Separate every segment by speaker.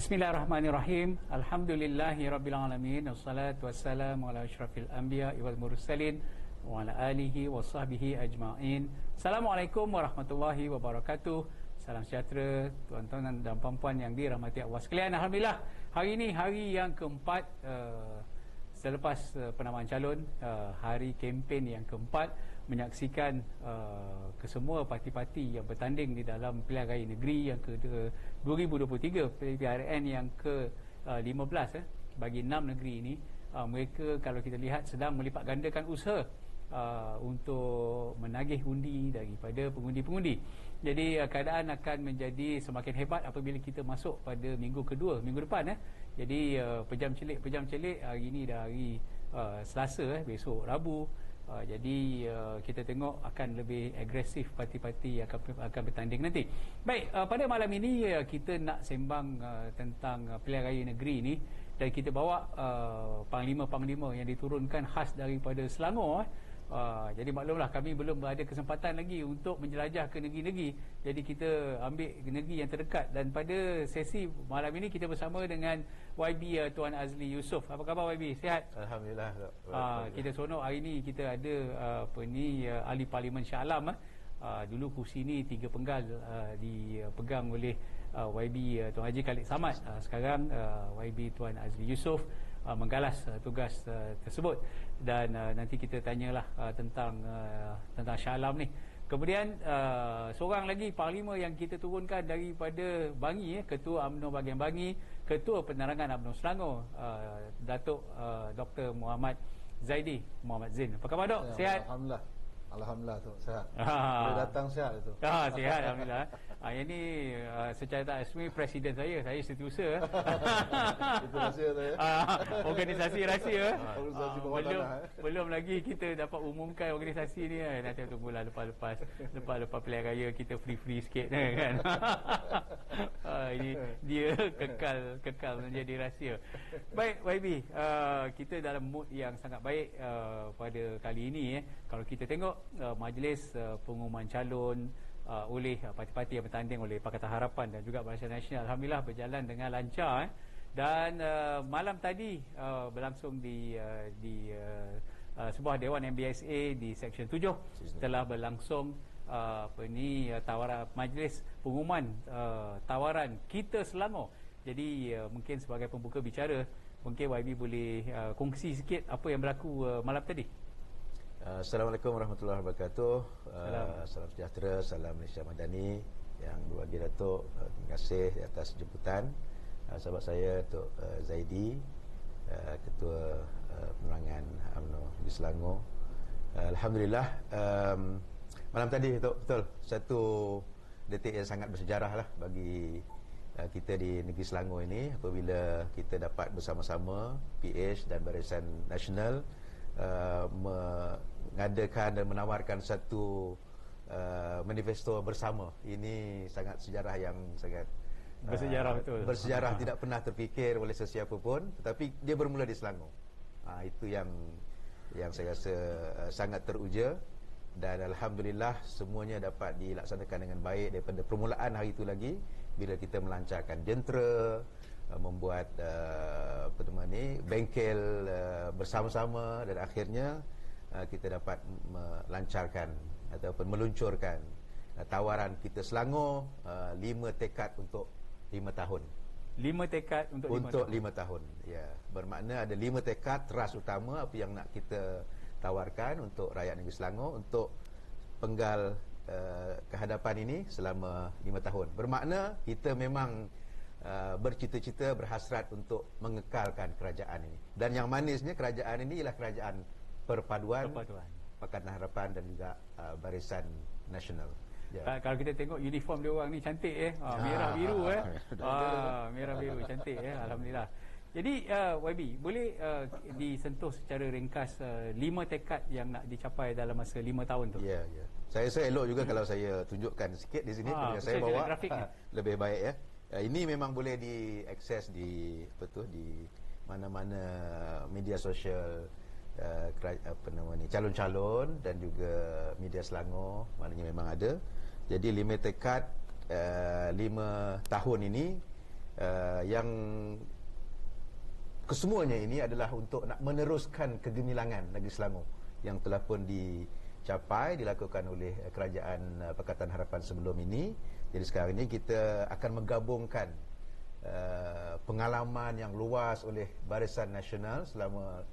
Speaker 1: Bismillahirrahmanirrahim. Alhamdulillahirabbil alamin. Wassalatu wassalamu ala asyrafil anbiya'i wal mursalin wa ala alihi wa sahbihi ajma'in. Assalamualaikum warahmatullahi wabarakatuh. Salam sejahtera tuan-tuan dan puan-puan yang dirahmati Allah sekalian. Alhamdulillah, hari ini hari yang keempat selepas penamaan calon, hari kempen yang keempat, menyaksikan kesemua parti-parti yang bertanding di dalam pilihan raya negeri yang ke-2023, PRN yang ke-15 bagi 6 negeri ini. Mereka, kalau kita lihat, sedang melipat gandakan usaha untuk menagih undi daripada pengundi-pengundi. Jadi keadaan akan menjadi semakin hebat apabila kita masuk pada minggu kedua, minggu depan. Jadi pejam celik, hari ini dah hari Selasa, besok Rabu. Jadi kita tengok akan lebih agresif parti-parti yang akan bertanding nanti. Baik, pada malam ini kita nak sembang tentang pilihan raya negeri ini, dan kita bawa panglima-panglima yang diturunkan khas daripada Selangor. Jadi maklumlah, kami belum ada kesempatan lagi untuk menjelajah ke negeri-negeri. Jadi kita ambil negeri yang terdekat, dan pada sesi malam ini kita bersama dengan YB Tuan Azli Yusof. Apa khabar YB? Sihat?
Speaker 2: Alhamdulillah.
Speaker 1: Kita seronok hari ini kita ada ahli Parlimen Shah Alam. Dulu kursi ni 3 penggal dipegang oleh YB Tuan Haji Khalid Samad. Sekarang YB Tuan Azli Yusof menggalas tugas tersebut, dan nanti kita tanyalah tentang Shah Alam ni. Kemudian seorang lagi panglima yang kita turunkan daripada Bangi, Ketua UMNO bahagian Bangi, Ketua Penerangan UMNO Selangor, Datuk Dr. Muhammad Zaidi Muhammad Zain. Apa khabar, Dok? Sihat?
Speaker 2: Alhamdulillah tu, sihat. Boleh datang sihat itu.
Speaker 1: Sihat, alhamdulillah. Yang ni secara tak rasmi presiden saya setiausaha.
Speaker 2: Itu rahsia saya.
Speaker 1: Organisasi rahsia.
Speaker 2: Organisasi bawah tanah.
Speaker 1: Belum lagi kita dapat umumkan organisasi ni. Nanti tunggulah lepas pilihan raya kita free sikit kan. Ini dia kekal menjadi rahsia. Baik YB, kita dalam mood yang sangat baik pada kali ini. Kalau kita tengok majlis pengumuman calon oleh parti-parti yang bertanding oleh Pakatan Harapan dan juga Barisan Nasional, alhamdulillah berjalan dengan lancar. Dan malam tadi berlangsung di sebuah Dewan MBSA di Seksyen 7 telah berlangsung tawaran majlis pengumuman tawaran Kita Selangor. Jadi mungkin sebagai pembuka bicara, mungkin YB boleh kongsi sikit apa yang berlaku malam tadi.
Speaker 2: Assalamualaikum warahmatullahi wabarakatuh. Salam sejahtera, salam Malaysia Madani. Yang berbahagia Datuk, terima kasih atas jemputan. Sahabat saya Datuk Zaidi, Ketua Penerangan UMNO di Selangor. Alhamdulillah, malam tadi betul satu detik yang sangat bersejarah lah bagi kita di negeri Selangor ini, apabila kita dapat bersama-sama PH dan Barisan Nasional mengadakan dan menawarkan satu manifesto bersama. Ini sangat sejarah yang sangat
Speaker 1: bersejarah, betul.
Speaker 2: Bersejarah, tidak pernah terfikir oleh sesiapa pun, tetapi dia bermula di Selangor. Itu yang saya rasa sangat teruja, dan alhamdulillah semuanya dapat dilaksanakan dengan baik daripada permulaan hari itu lagi, bila kita melancarkan jentera, membuat bengkel bersama-sama, dan akhirnya kita dapat melancarkan ataupun meluncurkan tawaran Kita Selangor, 5 tekad untuk 5 tahun.
Speaker 1: 5 tekad untuk 5
Speaker 2: tahun. Ya, bermakna ada 5 tekad teras utama apa yang nak kita tawarkan untuk rakyat negeri Selangor untuk penggal kehadapan ini selama 5 tahun. Bermakna kita memang bercita-cita, berhasrat untuk mengekalkan kerajaan ini. Dan yang manisnya, kerajaan ini ialah kerajaan perpaduan. Pakatan Harapan dan juga Barisan Nasional.
Speaker 1: Kalau kita tengok uniform dia orang ni cantik merah biru merah biru cantik alhamdulillah. Jadi YB, boleh disentuh secara ringkas 5 tekad yang nak dicapai dalam masa 5 tahun tu?
Speaker 2: Ya. Saya elok juga kalau saya tunjukkan sikit di sini, saya bawa lebih baik ya. Ini memang boleh diakses di di mana-mana media sosial calon-calon dan juga media Selangor, maknanya memang ada. Jadi 5 tekad 5 tahun ini yang kesemuanya ini adalah untuk nak meneruskan kegemilangan negeri Selangor yang telah pun dilakukan oleh Kerajaan Pakatan Harapan sebelum ini. Jadi sekarang ini kita akan menggabungkan pengalaman yang luas oleh Barisan Nasional selama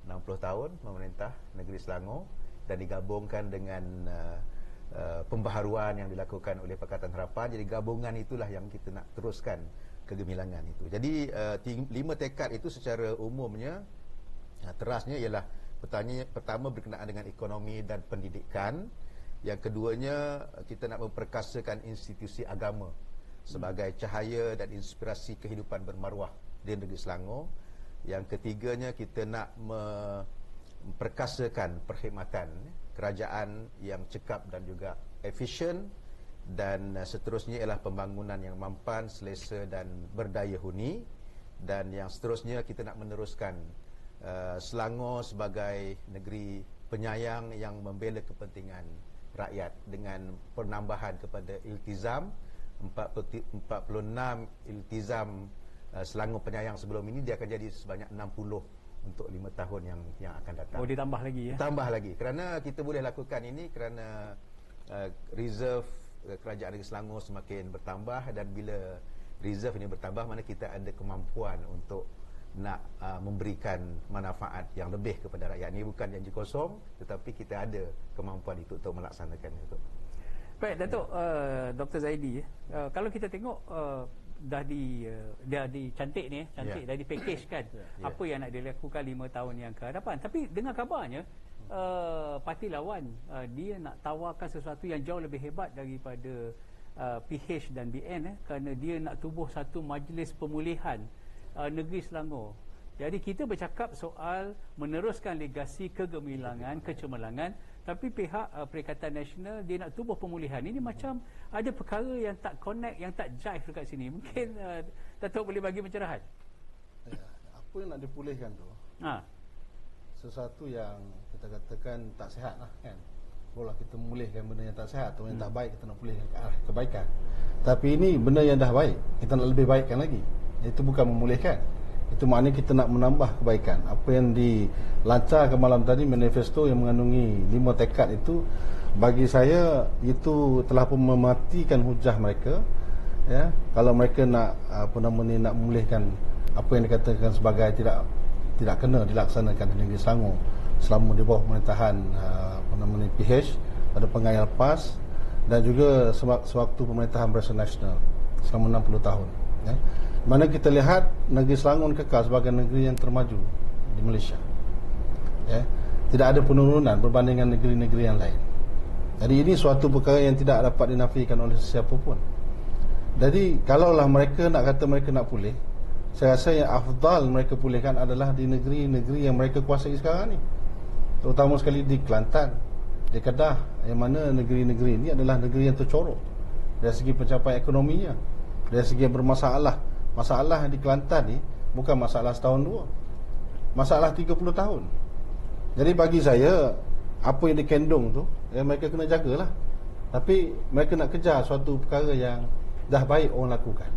Speaker 2: 60 tahun memerintah negeri Selangor dan digabungkan dengan pembaharuan yang dilakukan oleh Pakatan Harapan. Jadi gabungan itulah yang kita nak teruskan kegemilangan itu. Jadi 5 tekad itu secara umumnya terasnya ialah pertama berkenaan dengan ekonomi dan pendidikan. Yang keduanya, kita nak memperkasakan institusi agama sebagai cahaya dan inspirasi kehidupan bermaruah di negeri Selangor. Yang ketiganya, kita nak memperkasakan perkhidmatan kerajaan yang cekap dan juga efisien. Dan seterusnya ialah pembangunan yang mampan, selesa dan berdaya huni. Dan yang seterusnya, kita nak meneruskan Selangor sebagai negeri penyayang yang membela kepentingan rakyat dengan penambahan kepada iltizam 46 iltizam Selangor penyayang sebelum ini, dia akan jadi sebanyak 60 untuk 5 tahun yang akan datang.
Speaker 1: Ditambah lagi ya?
Speaker 2: Tambah lagi, kerana kita boleh lakukan ini kerana reserve kerajaan negeri Selangor semakin bertambah, dan bila reserve ini bertambah, mana kita ada kemampuan untuk nak memberikan manfaat yang lebih kepada rakyat. Ini bukan janji kosong, tetapi kita ada kemampuan itu untuk melaksanakan itu.
Speaker 1: Baik, Datuk, Dr. Zaidi, kalau kita tengok dah dicantik ni, dah dipackage apa yang nak dilakukan 5 tahun yang ke hadapan. Tapi dengar kabarnya parti lawan dia nak tawarkan sesuatu yang jauh lebih hebat daripada PH dan BN kerana dia nak tubuh satu majlis pemulihan negeri Selangor. Jadi kita bercakap soal meneruskan legasi kegemilangan, kecemerlangan, tapi pihak Perikatan Nasional dia nak tubuh pemulihan. Ini macam ada perkara yang tak connect, yang tak jive dekat sini. Mungkin Datuk boleh bagi pencerahan.
Speaker 3: Ya, apa yang nak dipulihkan tu? Sesuatu yang kita katakan tak sihat lah kan. Boleh kita memulihkan benda yang tak sihat atau yang tak baik, kita nak pulihkan ke arah kebaikan. Tapi ini benda yang dah baik, kita nak lebih baikkan lagi. Itu bukan memulihkan. Itu maknanya kita nak menambah kebaikan. Apa yang dilancarkan malam tadi, manifesto yang mengandungi 5 tekad itu, bagi saya itu telah pun mematikan hujah mereka. Ya, kalau mereka nak nak memulihkan apa yang dikatakan sebagai tidak kena dilaksanakan di negeri Selangor selama di bawah pemerintahan PH pada pengayan lepas, dan juga sewaktu pemerintahan Barisan Nasional selama 60 tahun. Ya. Mana kita lihat negeri Selangor kekal sebagai negeri yang termaju di Malaysia. Ya. Tidak ada penurunan berbandingkan negeri-negeri yang lain. Jadi ini suatu perkara yang tidak dapat dinafikan oleh sesiapa pun. Jadi kalaulah mereka nak kata mereka nak pulih, saya rasa yang afdal mereka pulihkan adalah di negeri-negeri yang mereka kuasai sekarang ni. Terutama sekali di Kelantan, di Kedah, yang mana negeri-negeri ini adalah negeri yang tercorok dari segi pencapaian ekonominya, dari segi yang bermasalah. Masalah di Kelantan ni bukan masalah setahun dua, masalah 30 tahun. Jadi bagi saya, apa yang dikandung tu, mereka kena jagalah. Tapi mereka nak kejar suatu perkara yang dah baik orang lakukan.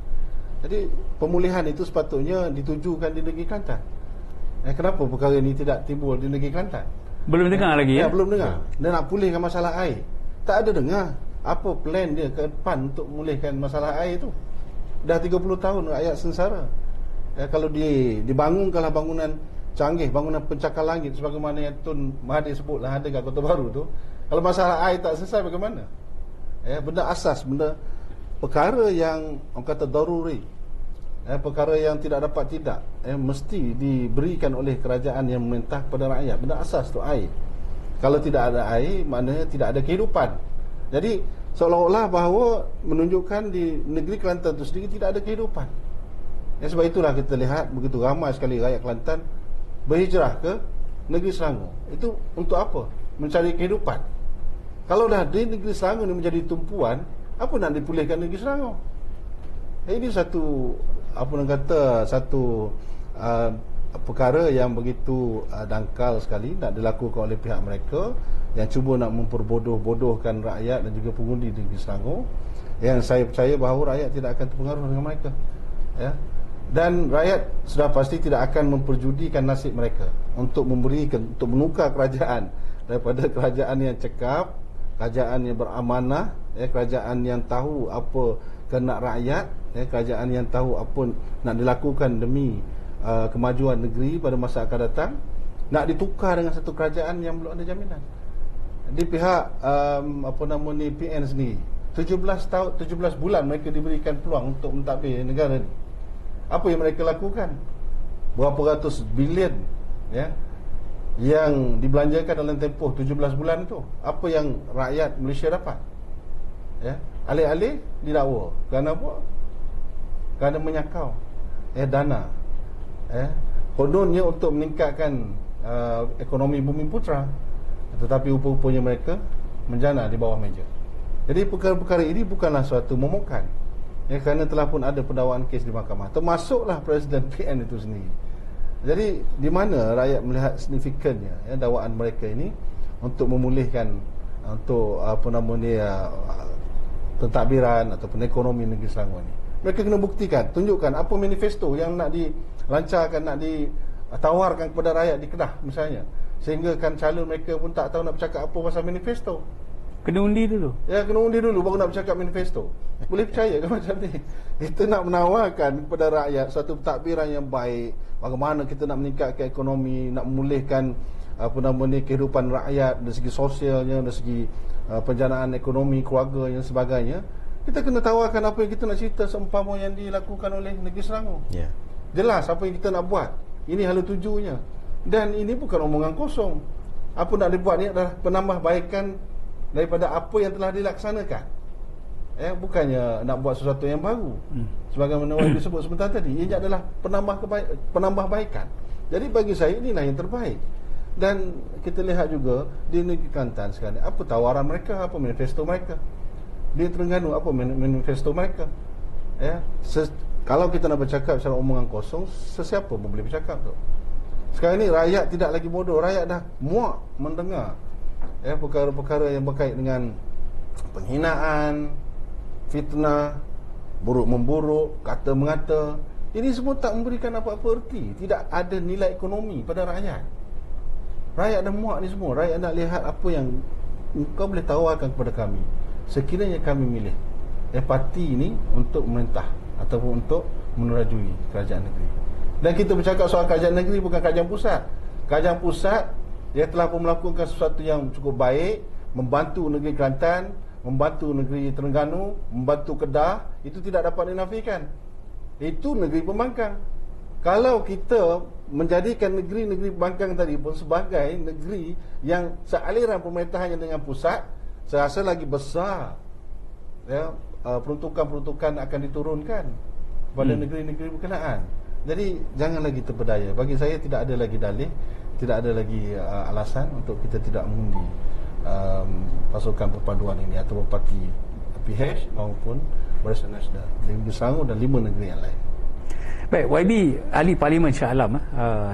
Speaker 3: Jadi pemulihan itu sepatutnya ditujukan di negeri Kelantan. Kenapa perkara ini tidak timbul di negeri Kelantan?
Speaker 1: Belum dengar lagi ya?
Speaker 2: Belum dengar. Dia nak pulihkan masalah air, tak ada dengar apa plan dia ke depan untuk memulihkan masalah air itu. Dah 30 tahun rakyat sengsara. Kalau dibangunkanlah bangunan canggih, bangunan pencakar langit sebagaimana yang Tun Mahathir sebutlah ada kat Kota Baru tu, kalau masalah air tak selesai bagaimana? Benda asas, benda perkara yang orang kata daruri, perkara yang tidak dapat tidak, mesti diberikan oleh kerajaan yang memerintah kepada rakyat. Benda asas tu air. Kalau tidak ada air, maknanya tidak ada kehidupan. Jadi seolah-olah bahawa menunjukkan di negeri Kelantan itu sendiri tidak ada kehidupan. Sebab itulah kita lihat begitu ramai sekali rakyat Kelantan berhijrah ke negeri Selangor. Itu untuk apa? Mencari kehidupan. Kalau dah di negeri Selangor ini menjadi tumpuan, apa nak dipulihkan negeri Selangor? Ini satu perkara yang begitu dangkal sekali nak dilakukan oleh pihak mereka yang cuba nak memperbodoh-bodohkan rakyat dan juga pengundi di negeri Selangor, yang saya percaya bahawa rakyat tidak akan terpengaruh dengan mereka.
Speaker 3: ya. Dan rakyat sudah pasti tidak akan memperjudikan nasib mereka untuk untuk menukar kerajaan daripada kerajaan yang cekap, kerajaan yang beramanah, ya, kerajaan yang tahu apa kehendak rakyat, ya, kerajaan yang tahu apa nak dilakukan demi kemajuan negeri pada masa akan datang, nak ditukar dengan satu kerajaan yang belum ada jaminan. Di pihak PN sendiri, 17 bulan mereka diberikan peluang untuk mentadbir negara ni. Apa yang mereka lakukan? Berapa ratus bilion, ya, yang dibelanjakan dalam tempoh 17 bulan itu. Apa yang rakyat Malaysia dapat? Ya, alih-alih didakwa. Kerana apa? Kerana menyakau dana. Kononnya untuk meningkatkan ekonomi Bumi Putra, tetapi rupa-rupanya mereka menjana di bawah meja. Jadi perkara-perkara ini bukanlah suatu momokan, ya, kerana telah pun ada pendakwaan kes di mahkamah, termasuklah Presiden PN itu sendiri. Jadi di mana rakyat melihat signifikannya, ya, dakwaan mereka ini untuk memulihkan, untuk pentadbiran ataupun ekonomi negeri Selangor ini. Mereka kena buktikan, tunjukkan apa manifesto yang nak dilancarkan, nak ditawarkan kepada rakyat di Kedah misalnya, sehingga kan calon mereka pun tak tahu nak bercakap apa pasal manifesto.
Speaker 1: Kena undi dulu.
Speaker 3: Ya, kena undi dulu baru nak bercakap manifesto. Boleh percaya ke macam ni? Kita nak menawarkan kepada rakyat satu pentadbiran yang baik, bagaimana kita nak meningkatkan ekonomi, nak memulihkan kehidupan rakyat dari segi sosialnya, dari segi penjanaan ekonomi keluarga dan sebagainya. Kita kena tawarkan apa yang kita nak cerita seumpama yang dilakukan oleh negeri Selangor.
Speaker 2: Yeah.
Speaker 3: Jelas apa yang kita nak buat. Ini hala tujunya. Dan ini bukan omongan kosong. Apa nak dibuat ni adalah penambahbaikan daripada apa yang telah dilaksanakan. Bukannya nak buat sesuatu yang baru. Sebagaimana yang disebut sebentar tadi, ia adalah penambahbaikan. Jadi bagi saya inilah yang terbaik. Dan kita lihat juga di negeri Kelantan sekarang, apa tawaran mereka, apa manifesto mereka. Di Terengganu, apa manifesto mereka. Kalau kita nak bercakap secara omongan kosong, sesiapa pun boleh bercakap tu. Sekarang ni rakyat tidak lagi bodoh, rakyat dah muak mendengar perkara-perkara yang berkait dengan penghinaan, fitnah, buruk-memburuk, kata-mengata. Ini semua tak memberikan apa-apa erti. Tidak ada nilai ekonomi pada rakyat. Rakyat dah muak ni semua. Rakyat nak lihat apa yang kau boleh tawarkan kepada kami sekiranya kami milih parti ini untuk memerintah ataupun untuk menerajui kerajaan negeri. Dan kita bercakap soal kerajaan negeri, bukan kerajaan pusat. Kerajaan pusat dia telah pun melakukan sesuatu yang cukup baik, membantu negeri Kelantan, membantu negeri Terengganu, membantu Kedah. Itu tidak dapat dinafikan. Itu negeri pembangkang. Kalau kita menjadikan negeri-negeri pembangkang tadi pun sebagai negeri yang sealiran pemerintahannya dengan pusat, saya rasa lagi besar, ya, peruntukan-peruntukan akan diturunkan kepada negeri-negeri berkenaan. Jadi jangan lagi terpedaya. Bagi saya tidak ada lagi dalih, tidak ada lagi alasan untuk kita tidak mengundi pasukan perpaduan ini atau parti PH maupun Barisan Nasional di Negeri Selangor dan 5 negeri yang lain.
Speaker 1: Baik, YB Ahli Parlimen Shah Alam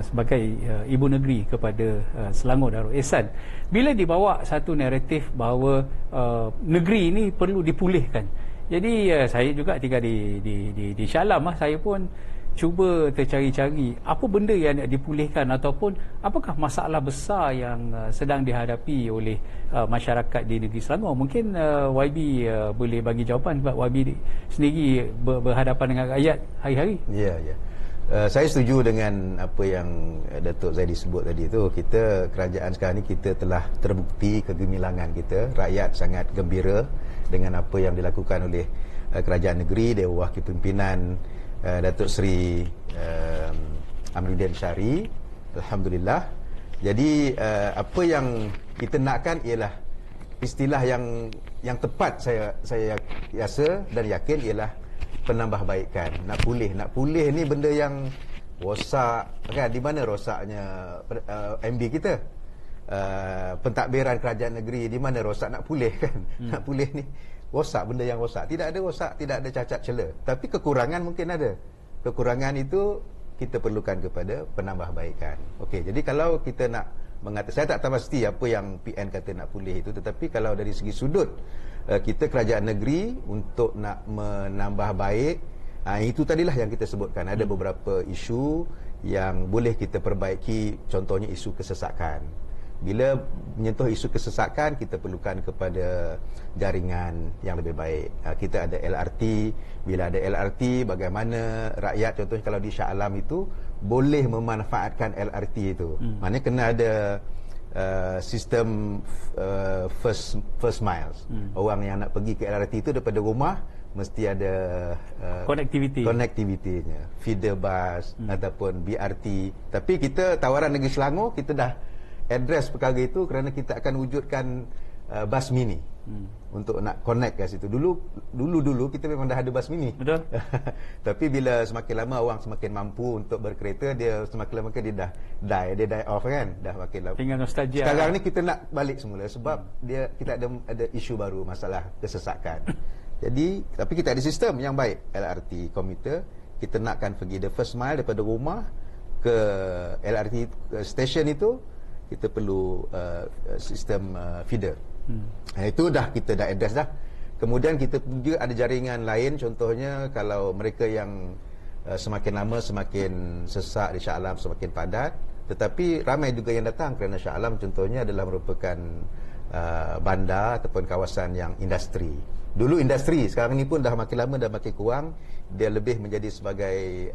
Speaker 1: sebagai ibu negeri kepada Selangor Darul Ehsan, bila dibawa satu naratif bahawa negeri ini perlu dipulihkan. Jadi saya juga tinggal di Shah Alam, saya pun cuba tercari-cari apa benda yang nak dipulihkan ataupun apakah masalah besar yang sedang dihadapi oleh masyarakat di negeri Selangor. Mungkin YB boleh bagi jawapan sebab YB sendiri berhadapan dengan rakyat hari-hari.
Speaker 2: Ya. Saya setuju dengan apa yang Datuk Zaidi sebut tadi tu. Kita kerajaan sekarang ni kita telah terbukti kegemilangan kita. Rakyat sangat gembira dengan apa yang dilakukan oleh kerajaan negeri, Dewan Wakil Pimpinan Datuk Seri Amiruddin Syari. Alhamdulillah. Jadi apa yang kita nakkan ialah istilah yang tepat saya rasa dan yakin ialah penambahbaikan. Nak pulih ni benda yang rosak kan. Di mana rosaknya MB kita? Pentadbiran kerajaan negeri, di mana rosak nak pulih kan? Nak pulih ni rosak, benda yang rosak. Tidak ada rosak, tidak ada cacat cela. Tapi kekurangan mungkin ada. Kekurangan itu kita perlukan kepada penambahbaikan. Okey, jadi kalau kita nak mengatakan, saya tak tahu pasti apa yang PN kata nak pulih itu, tetapi kalau dari segi sudut kita kerajaan negeri untuk nak menambah baik Itu tadilah yang kita sebutkan. Ada beberapa isu yang boleh kita perbaiki, contohnya isu kesesakan. Bila menyentuh isu kesesakan, kita perlukan kepada jaringan yang lebih baik. Kita ada LRT. Bila ada LRT, bagaimana rakyat, contohnya kalau di Shah Alam itu boleh memanfaatkan LRT itu. Maknanya kena ada sistem first miles. Orang yang nak pergi ke LRT itu daripada rumah mesti ada connectivity-nya, feeder bus ataupun BRT. Tapi kita tawaran Negeri Selangor, kita dah address perkara itu kerana kita akan wujudkan bus mini untuk nak connect ke situ. Dulu kita memang dah ada bus mini.
Speaker 1: Betul.
Speaker 2: Tapi bila semakin lama orang semakin mampu untuk berkereta, dia semakin lama dia dah die off kan, dah makin lama.
Speaker 1: Tinggal nostalgia.
Speaker 2: Sekarang ni kita nak balik semula sebab kita ada isu baru, masalah kesesakan. Jadi tapi kita ada sistem yang baik, LRT komuter. Kita nakkan pergi the first mile daripada rumah ke LRT station itu, kita perlu sistem feeder. Itu kita dah address dah. Kemudian kita juga ada jaringan lain, contohnya kalau mereka yang semakin lama semakin sesak di Shah Alam, semakin padat, tetapi ramai juga yang datang kerana Shah Alam contohnya adalah merupakan bandar ataupun kawasan yang industri. Dulu industri, sekarang ni pun dah makin lama dah makin kurang. Dia lebih menjadi sebagai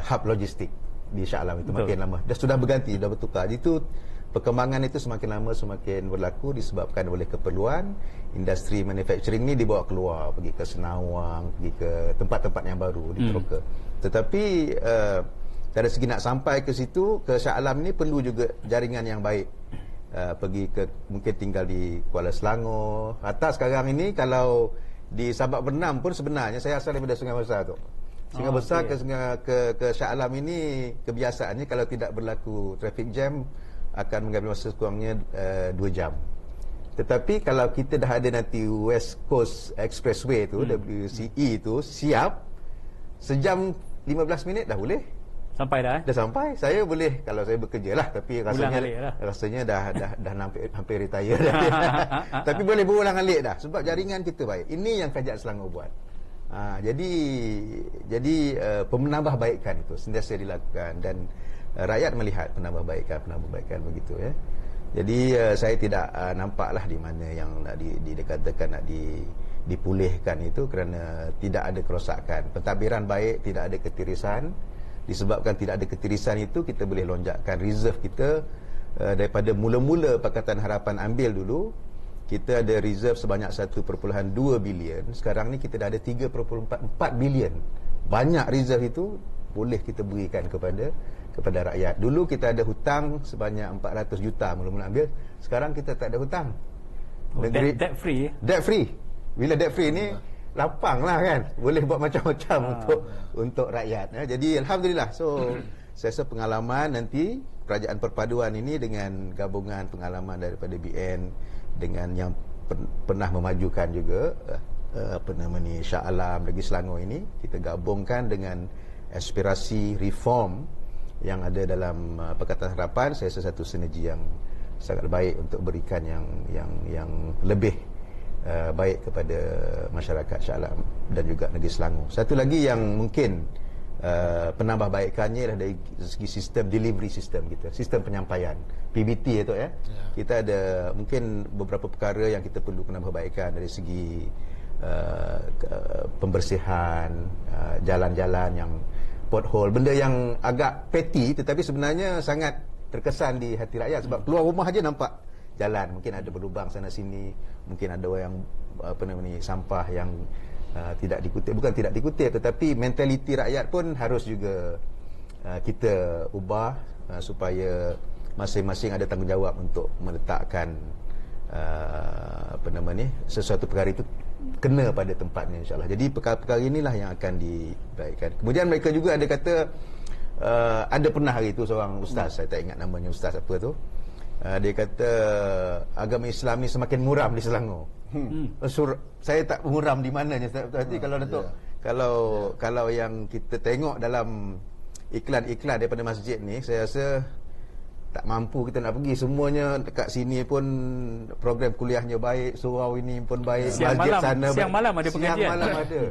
Speaker 2: hub logistik di Shah Alam itu. Betul. Makin lama dah sudah berganti, dah bertukar. Itu perkembangan itu semakin lama semakin berlaku disebabkan oleh keperluan. Industri manufacturing ni dibawa keluar, pergi ke Senawang, pergi ke tempat-tempat yang baru di Teroka. Tetapi dari segi nak sampai ke situ, ke Shah Alam ni perlu juga jaringan yang baik. Pergi ke, mungkin tinggal di Kuala Selangor. Atas sekarang ini kalau di Sabak Bernam pun sebenarnya saya asal daripada Sungai Besar tu. Sungai Besar ke Shah Alam ini kebiasaannya kalau tidak berlaku traffic jam akan mengambil masa sekurangnya 2 jam. Tetapi kalau kita dah ada nanti West Coast Expressway tu, WCE tu siap, sejam 15 minit dah boleh.
Speaker 1: Sampai dah.
Speaker 2: Dah sampai. Saya boleh kalau saya bekerja lah, tapi rasanya dah hampir retire dah. Tapi boleh berulang alik dah sebab jaringan kita baik. Ini yang Kerajaan Selangor buat. Jadi penambahbaikan itu sentiasa dilakukan dan rakyat melihat penambahbaikan begitu ya. Jadi saya tidak nampaklah di mana yang nak dikatakan nak dipulihkan itu kerana tidak ada kerosakan. Pentadbiran baik, tidak ada ketirisan. Disebabkan tidak ada ketirisan itu, kita boleh lonjakkan reserve kita. Daripada mula-mula Pakatan Harapan ambil dulu, kita ada reserve sebanyak 1.2 bilion. Sekarang ni kita dah ada 3.4 bilion. Banyak reserve itu boleh kita berikan kepada rakyat. Dulu kita ada hutang sebanyak 400 juta mula-mula ambil. Sekarang kita tak ada hutang.
Speaker 1: Debt free.
Speaker 2: Debt free. Bila debt free ni lapang lah kan, boleh buat macam-macam untuk rakyat ya. Jadi alhamdulillah. So saya rasa pengalaman nanti kerajaan perpaduan ini dengan gabungan pengalaman daripada BN dengan yang pernah memajukan juga Shah Alam, Negeri Selangor ini, kita gabungkan dengan aspirasi reform yang ada dalam Pakatan Harapan. Saya rasa satu sinergi yang sangat baik untuk berikan yang lebih baik kepada masyarakat Shah Alam dan juga Negeri Selangor. Satu lagi yang mungkin penambahbaikannya adalah dari segi sistem delivery system kita, sistem penyampaian PBT itu ya. Kita ada mungkin beberapa perkara yang kita perlu penambahbaikan dari segi pembersihan jalan-jalan yang pothole, benda yang agak petty tetapi sebenarnya sangat terkesan di hati rakyat sebab keluar rumah aja nampak jalan, mungkin ada berlubang sana sini, mungkin ada yang sampah yang tidak dikutip, bukan tidak dikutip tetapi mentaliti rakyat pun harus juga kita ubah supaya masing-masing ada tanggungjawab untuk meletakkan sesuatu perkara itu kena pada tempatnya insya-Allah. Jadi perkara-perkara inilah yang akan dibaikkan. Kemudian mereka juga ada kata ada pernah hari itu seorang ustaz, saya tak ingat namanya ustaz apa tu. Dia kata agama Islam ni semakin muram di Selangor. Saya tak muram di mananya. Tapi kalau Datuk, kalau yang kita tengok dalam iklan-iklan daripada masjid ni, saya rasa tak mampu kita nak pergi. Semuanya dekat sini pun program kuliahnya baik, surau ini pun baik,
Speaker 1: siang
Speaker 2: masjid
Speaker 1: malam,
Speaker 2: sana
Speaker 1: siang malam ada pengajian.
Speaker 2: Siang malam ada.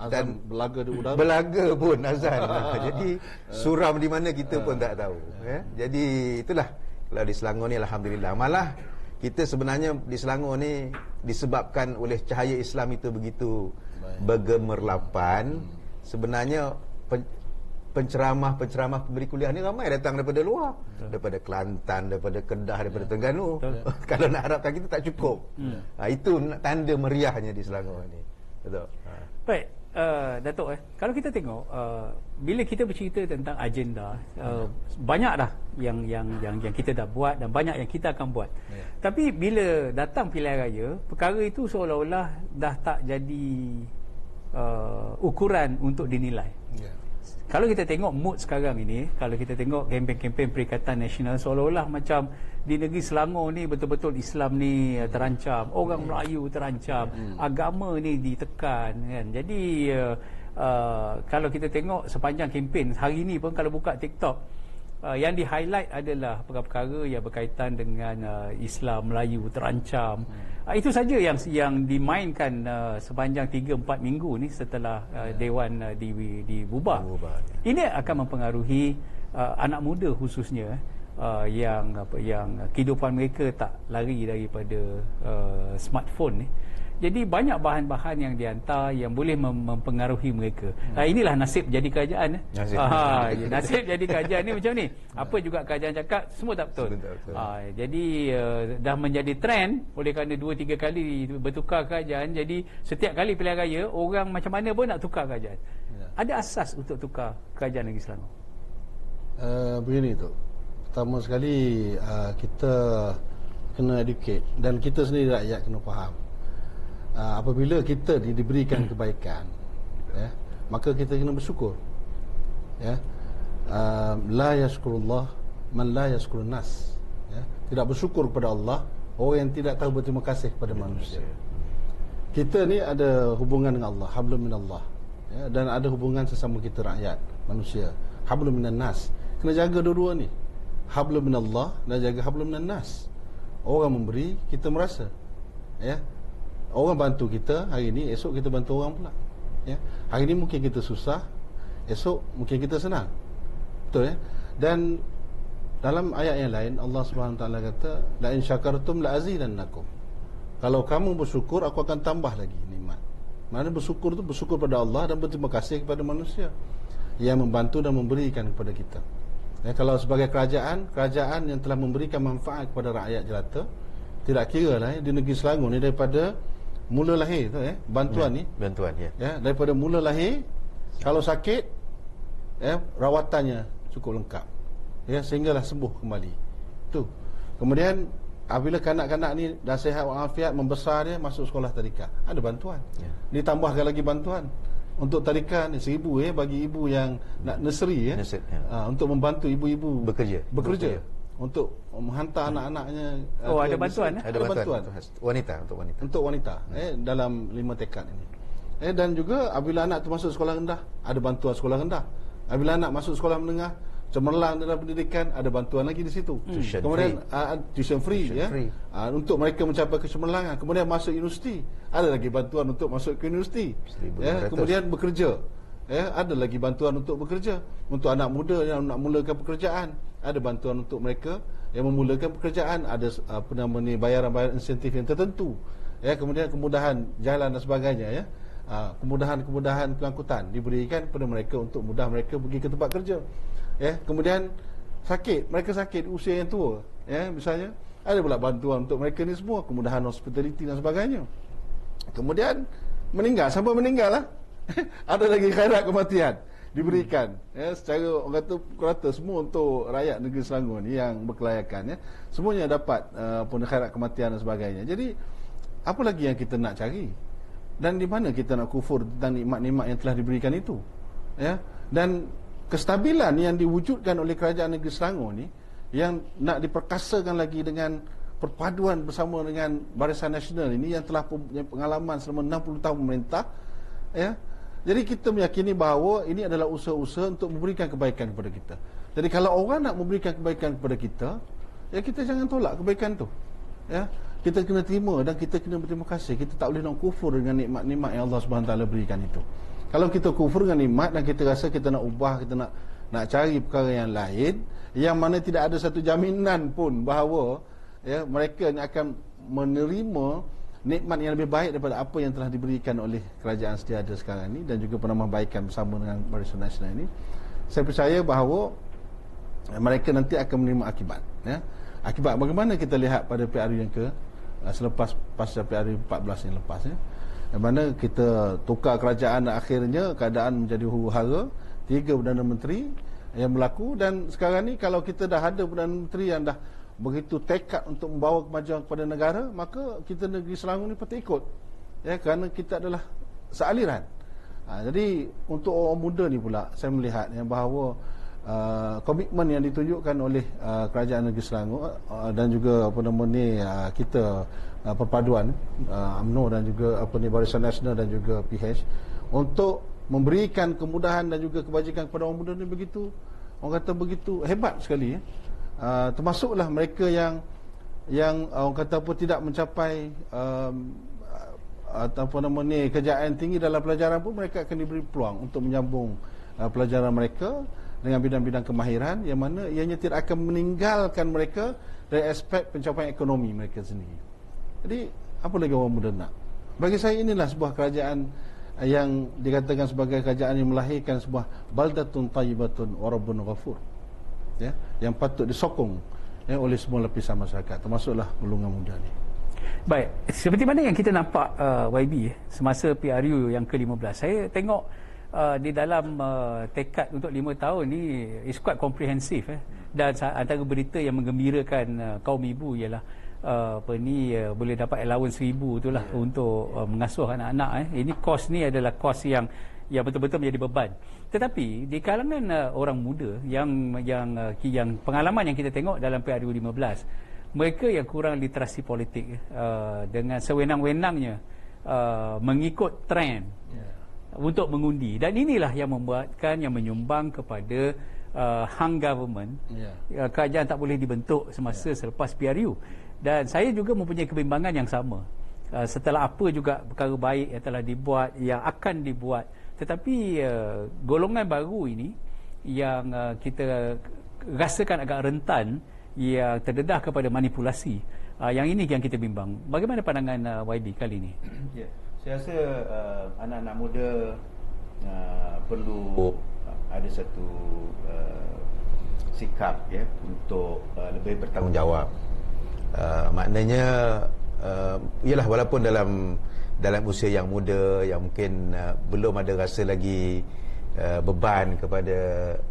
Speaker 2: Dan
Speaker 3: belaga di udara.
Speaker 2: Belaga pun azan. Jadi suram di mana kita pun tak tahu. Jadi itulah, kalau di Selangor ni alhamdulillah. Malah kita sebenarnya di Selangor ni disebabkan oleh cahaya Islam itu begitu bergemerlapan. Sebenarnya penceramah pemberi kuliah ni ramai datang daripada luar. Betul. Daripada Kelantan, daripada Kedah, daripada Terengganu. Kalau nak harapkan kita tak cukup. Itu tanda meriahnya di Selangor ni. Betul.
Speaker 1: Baik, Datuk, kalau kita tengok bila kita bercerita tentang agenda, banyak dah yang kita dah buat dan banyak yang kita akan buat. Tapi bila datang pilihan raya, perkara itu seolah-olah dah tak jadi ukuran untuk dinilai. Kalau kita tengok mood sekarang ini, kalau kita tengok kempen-kempen Perikatan Nasional, seolah-olah macam di negeri Selangor ni betul-betul Islam ni terancam, orang Melayu terancam, agama ni ditekan, kan. Jadi kalau kita tengok sepanjang kempen hari ni pun, kalau buka TikTok, yang di-highlight adalah perkara-perkara yang berkaitan dengan Islam Melayu terancam. Itu saja yang dimainkan sepanjang 3-4 minggu ni setelah Dewan dibubar. Ini akan mempengaruhi anak muda khususnya yang kehidupan mereka tak lari daripada smartphone ni. Jadi banyak bahan-bahan yang dihantar yang boleh mempengaruhi mereka. Inilah nasib jadi kerajaan. Nasib jadi kerajaan ni macam ni. Apa juga kerajaan cakap, semua tak betul. Jadi dah menjadi trend oleh kerana 2-3 kali bertukar kerajaan. Jadi setiap kali pilihan raya, orang macam mana pun nak tukar kerajaan. Ada asas untuk tukar kerajaan negeri Selangor?
Speaker 3: Begini tu. Pertama sekali kita kena educate, dan kita sendiri rakyat kena faham. Apabila kita diberikan kebaikan, maka kita kena bersyukur. La yashkurullah man la yashkurun nas. Tidak bersyukur kepada Allah orang yang tidak tahu berterima kasih kepada manusia. Kita ni ada hubungan dengan Allah, hablum minallah, dan ada hubungan sesama kita rakyat manusia, hablum minan nas. Kena jaga dua-dua ni, hablum minallah dan jaga hablum minan nas. Orang memberi, kita merasa, orang bantu kita hari ni, esok kita bantu orang pula. Hari ni mungkin kita susah, esok mungkin kita senang. Betul ya? Dan dalam ayat yang lain Allah Subhanahu Taala kata, la in syakartum la azidannakum. Kalau kamu bersyukur, aku akan tambah lagi nikmat. Maksudnya bersyukur tu bersyukur pada Allah dan berterima kasih kepada manusia yang membantu dan memberikan kepada kita. Kalau sebagai kerajaan yang telah memberikan manfaat kepada rakyat jelata, tidak kira lah di negeri Selangor ni, daripada mula lahir tu, bantuan daripada mula lahir, kalau sakit, rawatannya cukup lengkap, sehinggalah sembuh kembali. Tu. Kemudian apabila kanak-kanak ni dah sihat walafiat, membesar, dia masuk sekolah tadika, ada bantuan. Ditambahkan lagi bantuan untuk tadika ni 1,000 bagi ibu yang nak nursery, untuk membantu ibu-ibu bekerja. Untuk menghantar anak-anaknya.
Speaker 1: Ada bantuan.
Speaker 2: Ada bantuan untuk wanita
Speaker 3: dalam 5 tekad ini. Dan juga apabila anak tu masuk sekolah rendah, ada bantuan sekolah rendah. Apabila anak masuk sekolah menengah, cemerlang dalam pendidikan, ada bantuan lagi di situ. Kemudian tuition free. Untuk mereka mencapai kecemerlangan. Kemudian masuk universiti, ada lagi bantuan untuk masuk ke universiti. Kemudian bekerja, ada lagi bantuan untuk bekerja. Untuk anak muda yang nak mulakan pekerjaan, ada bantuan untuk mereka yang memulakan pekerjaan. Ada bayaran-bayaran insentif yang tertentu. Kemudian kemudahan jalan dan sebagainya. Kemudahan pengangkutan diberikan kepada mereka untuk mudah mereka pergi ke tempat kerja. Kemudian mereka sakit usia yang tua, misalnya, ada pula bantuan untuk mereka ni semua, kemudahan hospitality dan sebagainya. Kemudian sampai meninggal lah. Ada lagi khairat kematian diberikan, secara orang kata rata semua untuk rakyat negeri Selangor ni yang berkelayakan, semuanya dapat khairat kematian dan sebagainya. Jadi apa lagi yang kita nak cari? Dan di mana kita nak kufur tentang nikmat-nikmat yang telah diberikan itu? Dan kestabilan yang diwujudkan oleh kerajaan negeri Selangor ni, yang nak diperkasakan lagi dengan perpaduan bersama dengan Barisan Nasional ini yang telah punya pengalaman selama 60 tahun memerintah. Jadi kita meyakini bahawa ini adalah usaha-usaha untuk memberikan kebaikan kepada kita. Jadi kalau orang nak memberikan kebaikan kepada kita, ya kita jangan tolak kebaikan tu. Ya, kita kena terima dan kita kena berterima kasih. Kita tak boleh nak kufur dengan nikmat-nikmat yang Allah Subhanahu Taala berikan itu. Kalau kita kufur dengan nikmat dan kita rasa kita nak ubah, kita nak cari perkara yang lain yang mana tidak ada satu jaminan pun bahawa ya mereka akan menerima nikmat yang lebih baik daripada apa yang telah diberikan oleh kerajaan sedia ada sekarang ini dan juga penambahbaikan bersama dengan Barisan Nasional ini, saya percaya bahawa mereka nanti akan menerima akibat. Ya. Akibat bagaimana kita lihat pada PRU yang selepas pasca PRU 14 yang lepas, ya. Di mana kita tukar kerajaan dan akhirnya keadaan menjadi huru-hara, 3 Perdana Menteri yang berlaku, dan sekarang ni kalau kita dah ada Perdana Menteri yang dah begitu tekad untuk membawa kemajuan kepada negara, maka kita negeri Selangor ni patut ikut, ya, kerana kita adalah sealiran. Jadi untuk orang muda ni pula saya melihat yang bahawa komitmen yang ditunjukkan oleh kerajaan negeri Selangor dan juga kita perpaduan UMNO dan juga Barisan Nasional dan juga PH untuk memberikan kemudahan dan juga kebajikan kepada orang muda ni begitu, orang kata begitu hebat sekali, ya. Termasuklah mereka yang orang kata tidak mencapai kejayaan tinggi dalam pelajaran pun, mereka akan diberi peluang untuk menyambung pelajaran mereka dengan bidang-bidang kemahiran yang mana ianya tidak akan meninggalkan mereka dari aspek pencapaian ekonomi mereka sendiri. Jadi apa lagi orang muda nak? Bagi saya inilah sebuah kerajaan yang dikatakan sebagai kerajaan yang melahirkan sebuah baldatun tayyibatun wa rabbun ghafur, ya, yang patut disokong, ya, oleh semua lapisan masyarakat, termasuklah golongan muda ni.
Speaker 1: Baik, seperti mana yang kita nampak YB semasa PRU yang ke-15, saya tengok di dalam tekad untuk 5 tahun ni is quite komprehensif, dan antara berita yang menggembirakan kaum ibu ialah boleh dapat allowance 1,000 itulah untuk mengasuh anak-anak. Ini kos ni adalah kos yang betul-betul menjadi beban. Tetapi di kalangan orang muda yang pengalaman yang kita tengok dalam PRU 15, mereka yang kurang literasi politik dengan sewenang-wenangnya mengikut trend untuk mengundi, dan inilah yang membuatkan yang menyumbang kepada hang government, kerajaan tak boleh dibentuk semasa selepas PRU. Dan saya juga mempunyai kebimbangan yang sama setelah apa juga perkara baik yang telah dibuat, yang akan dibuat, tetapi golongan baru ini yang kita rasakan agak rentan, yang terdedah kepada manipulasi, yang ini yang kita bimbang. Bagaimana pandangan YB kali ini?
Speaker 2: Ya, saya rasa anak-anak muda perlu ada satu sikap, ya, untuk lebih bertanggungjawab. Maknanya ialah walaupun dalam usia yang muda, yang mungkin belum ada rasa lagi beban kepada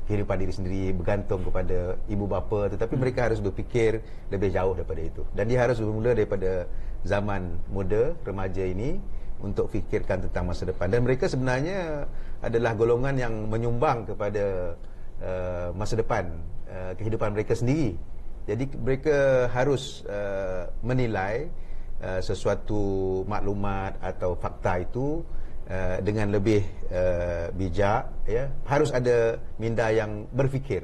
Speaker 2: kehidupan diri sendiri, bergantung kepada ibu bapa, tetapi mereka harus berfikir lebih jauh daripada itu, dan dia harus bermula daripada zaman muda, remaja ini, untuk fikirkan tentang masa depan. Dan mereka sebenarnya adalah golongan yang menyumbang kepada masa depan kehidupan mereka sendiri. Jadi mereka harus menilai sesuatu maklumat atau fakta itu dengan lebih bijak, ya. Harus ada minda yang berfikir,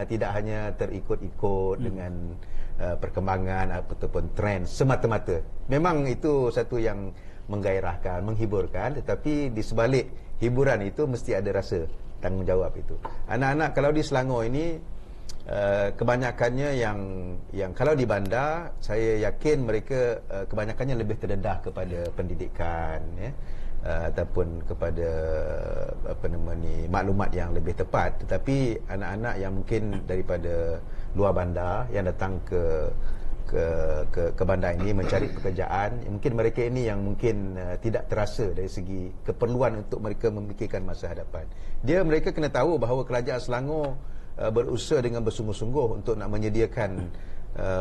Speaker 2: tidak hanya terikut-ikut dengan perkembangan ataupun trend semata-mata. Memang itu satu yang menggairahkan, menghiburkan, tetapi di sebalik hiburan itu mesti ada rasa tanggungjawab itu. Anak-anak kalau di Selangor ini kebanyakannya yang kalau di bandar, saya yakin mereka kebanyakannya lebih terdedah kepada pendidikan, ya, ataupun kepada maklumat yang lebih tepat. Tetapi anak-anak yang mungkin daripada luar bandar yang datang ke bandar ini mencari pekerjaan, mungkin mereka ini yang mungkin tidak terasa dari segi keperluan untuk mereka memikirkan masa hadapan. Mereka kena tahu bahawa kerajaan Selangor berusaha dengan bersungguh-sungguh untuk nak menyediakan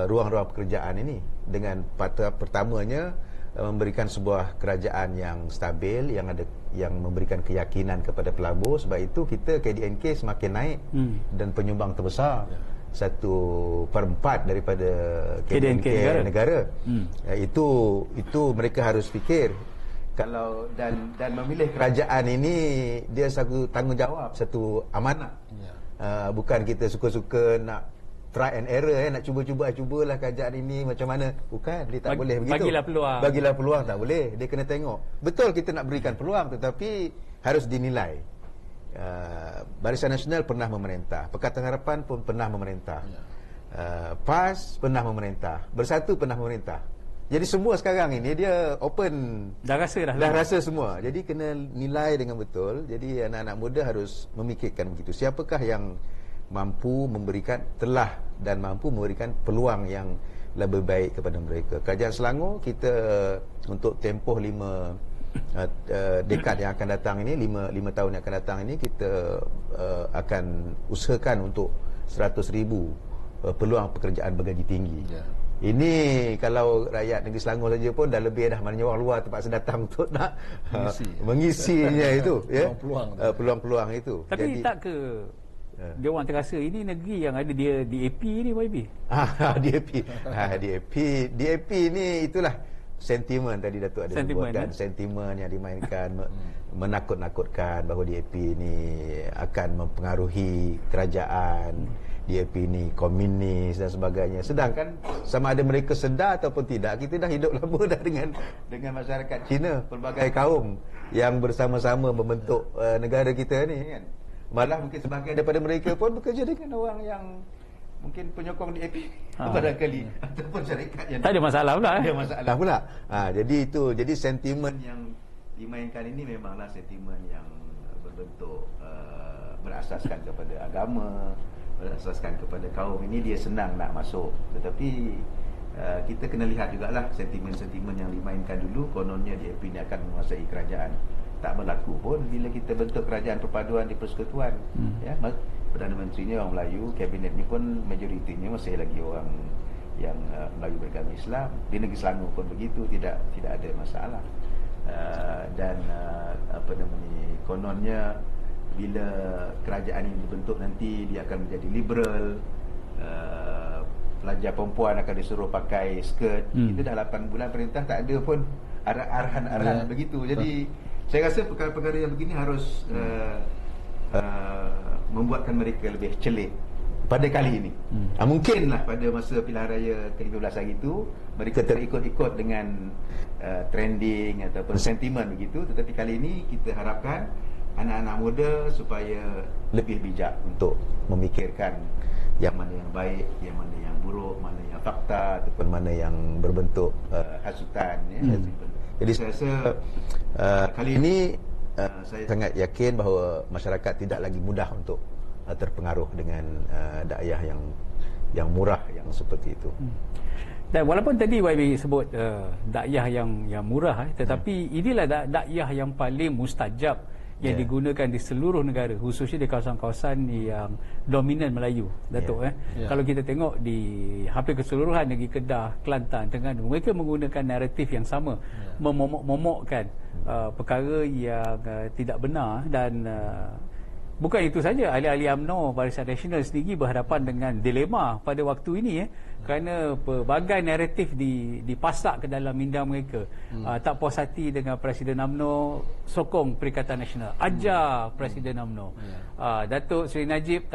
Speaker 2: ruang-ruang pekerjaan ini, dengan pertamanya memberikan sebuah kerajaan yang stabil, yang memberikan keyakinan kepada pelabur. Sebab itu kita KDNK semakin naik dan penyumbang terbesar 1/4 daripada KDNK negara. Itu mereka harus fikir. Kalau dan memilih kerajaan ini, dia satu tanggungjawab, satu amanah. Bukan kita suka-suka nak try and error, nak cubalah kerajaan ini macam mana. Bukan, dia tak boleh begitu. Bagilah peluang tak boleh. Dia kena tengok. Betul kita nak berikan peluang, tetapi harus dinilai. Barisan Nasional pernah memerintah, Pakatan Harapan pun pernah memerintah, PAS pernah memerintah, Bersatu pernah memerintah. Jadi semua sekarang ini dia open, dah rasa semua. Jadi kena nilai dengan betul. Jadi anak-anak muda harus memikirkan begitu. Siapakah yang mampu memberikan, dan mampu memberikan peluang yang lebih baik kepada mereka. Kerajaan Selangor kita untuk tempoh 5 dekad yang akan datang ini, 5 tahun yang akan datang ini, kita akan usahakan untuk 100,000 peluang pekerjaan bergaji tinggi. Ini kalau rakyat negeri Selangor saja pun dah lebih dah, maknanya orang luar terpaksa datang untuk nak mengisinya itu, ya, peluang-peluang itu.
Speaker 1: Tapi jadi, tak ke dia orang terasa ini negeri yang ada dia DAP ni, YB?
Speaker 2: DAP ni itulah sentimen tadi Datuk ada sebut, dan sentimen yang dimainkan menakut-nakutkan bahawa DAP ni akan mempengaruhi kerajaan, DAP ni komunis dan sebagainya. Sedangkan sama ada mereka sedar ataupun tidak, kita dah hidup lama dah dengan masyarakat Cina, pelbagai kaum yang bersama-sama membentuk negara kita ni kan. Malah mungkin sebahagian daripada mereka pun bekerja dengan orang yang mungkin penyokong DAP barangkali, ataupun syarikat yang
Speaker 1: tak ada masalah pula.
Speaker 2: Ada masalah pula. Jadi sentimen yang dimainkan ini memanglah sentimen yang berbentuk berasaskan kepada agama, berasaskan kepada kaum ini. Dia senang nak masuk, tetapi kita kena lihat jugalah sentimen-sentimen yang dimainkan dulu. Kononnya DAP ini akan menguasai kerajaan. Tak berlaku pun bila kita bentuk kerajaan perpaduan di Persekutuan. Ya, Perdana Menterinya orang Melayu, kabinetnya pun majoritinya masih lagi orang yang Melayu beragama Islam. Di negeri Selangor pun begitu, tidak ada masalah. Dan kononnya bila kerajaan ini dibentuk nanti dia akan menjadi liberal. Pelajar perempuan akan disuruh pakai skirt. Kita dah 8 bulan perintah tak ada pun arahan begitu. Jadi saya rasa perkara-perkara yang begini harus membuatkan mereka lebih celik pada kali ini. Mungkinlah pada masa pilihan raya ke-15 hari itu mereka terikut-ikut dengan trending ataupun sentimen begitu, tetapi kali ini kita harapkan anak-anak muda supaya lebih bijak untuk memikirkan yang mana yang baik, yang mana yang buruk, mana yang fakta ataupun mana yang berbentuk hasutan, ya. Jadi saya rasa kali ini saya sangat yakin bahawa masyarakat tidak lagi mudah untuk terpengaruh dengan dakwah yang murah yang seperti itu.
Speaker 1: Dan walaupun tadi YB sebut dakwah yang murah, tetapi inilah dakwah yang paling mustajab yang digunakan di seluruh negara, khususnya di kawasan-kawasan yang dominan Melayu, Datuk. Kalau kita tengok di hampir keseluruhan negeri Kedah, Kelantan, Terengganu, mereka menggunakan naratif yang sama, memomok-momokkan perkara yang tidak benar. Dan bukan itu saja, ahli-ahli UMNO, Barisan Nasional sendiri berhadapan dengan dilema pada waktu ini, kerana pelbagai naratif dipasak ke dalam minda mereka. Tak puas hati dengan Presiden UMNO, sokong Perikatan Nasional, ajar Presiden UMNO. Datuk Seri Najib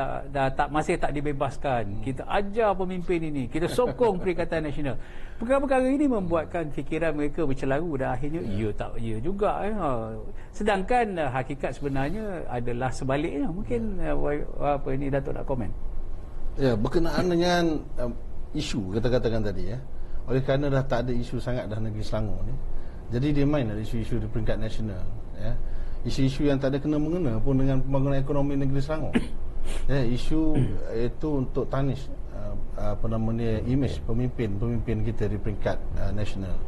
Speaker 1: masih tak dibebaskan, kita ajar pemimpin ini, kita sokong Perikatan Nasional. Perkara-perkara ini membuatkan fikiran mereka bercelaru dan akhirnya ya juga. Sedangkan hakikat sebenarnya adalah sebaliknya. Mungkin apa ini Datuk nak komen?
Speaker 3: Ya, berkenaan dengan isu kata-katakan tadi, oleh kerana dah tak ada isu sangat dah negeri Selangor ni, jadi dia main ada isu-isu di peringkat nasional, isu-isu yang tak ada kena-mengena pun dengan pembangunan ekonomi negeri Selangor. Isu itu untuk tarnish imej pemimpin kita di peringkat nasional,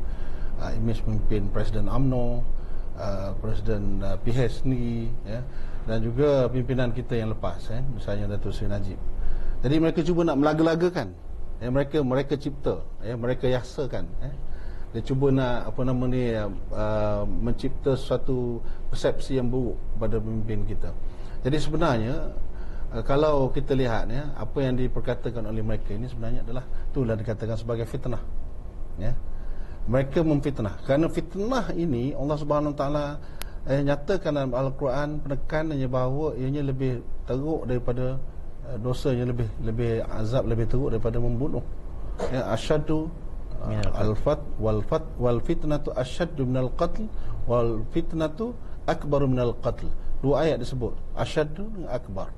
Speaker 3: imej pemimpin Presiden UMNO, Presiden PH sendiri, dan juga pimpinan kita yang lepas, misalnya Datuk Seri Najib. Jadi mereka cuba nak melaga-lagakan, mereka cipta, mereka yasakan, dia cuba nak mencipta suatu persepsi yang buruk kepada pemimpin kita. Jadi sebenarnya kalau kita lihat, apa yang diperkatakan oleh mereka ini sebenarnya adalah itulah dikatakan sebagai fitnah. Mereka memfitnah. Kerana fitnah ini Allah Subhanahu Wa Taala nyatakan dalam Al-Quran penekanannya bahawa ianya lebih teruk daripada dosanya lebih azab, lebih teruk daripada membunuh. Ya, asyaddu wal fitnatu asyaddu minal qatl wal fitnatu akbaru minal qatl. Dua ayat disebut, asyaddu dan akbar.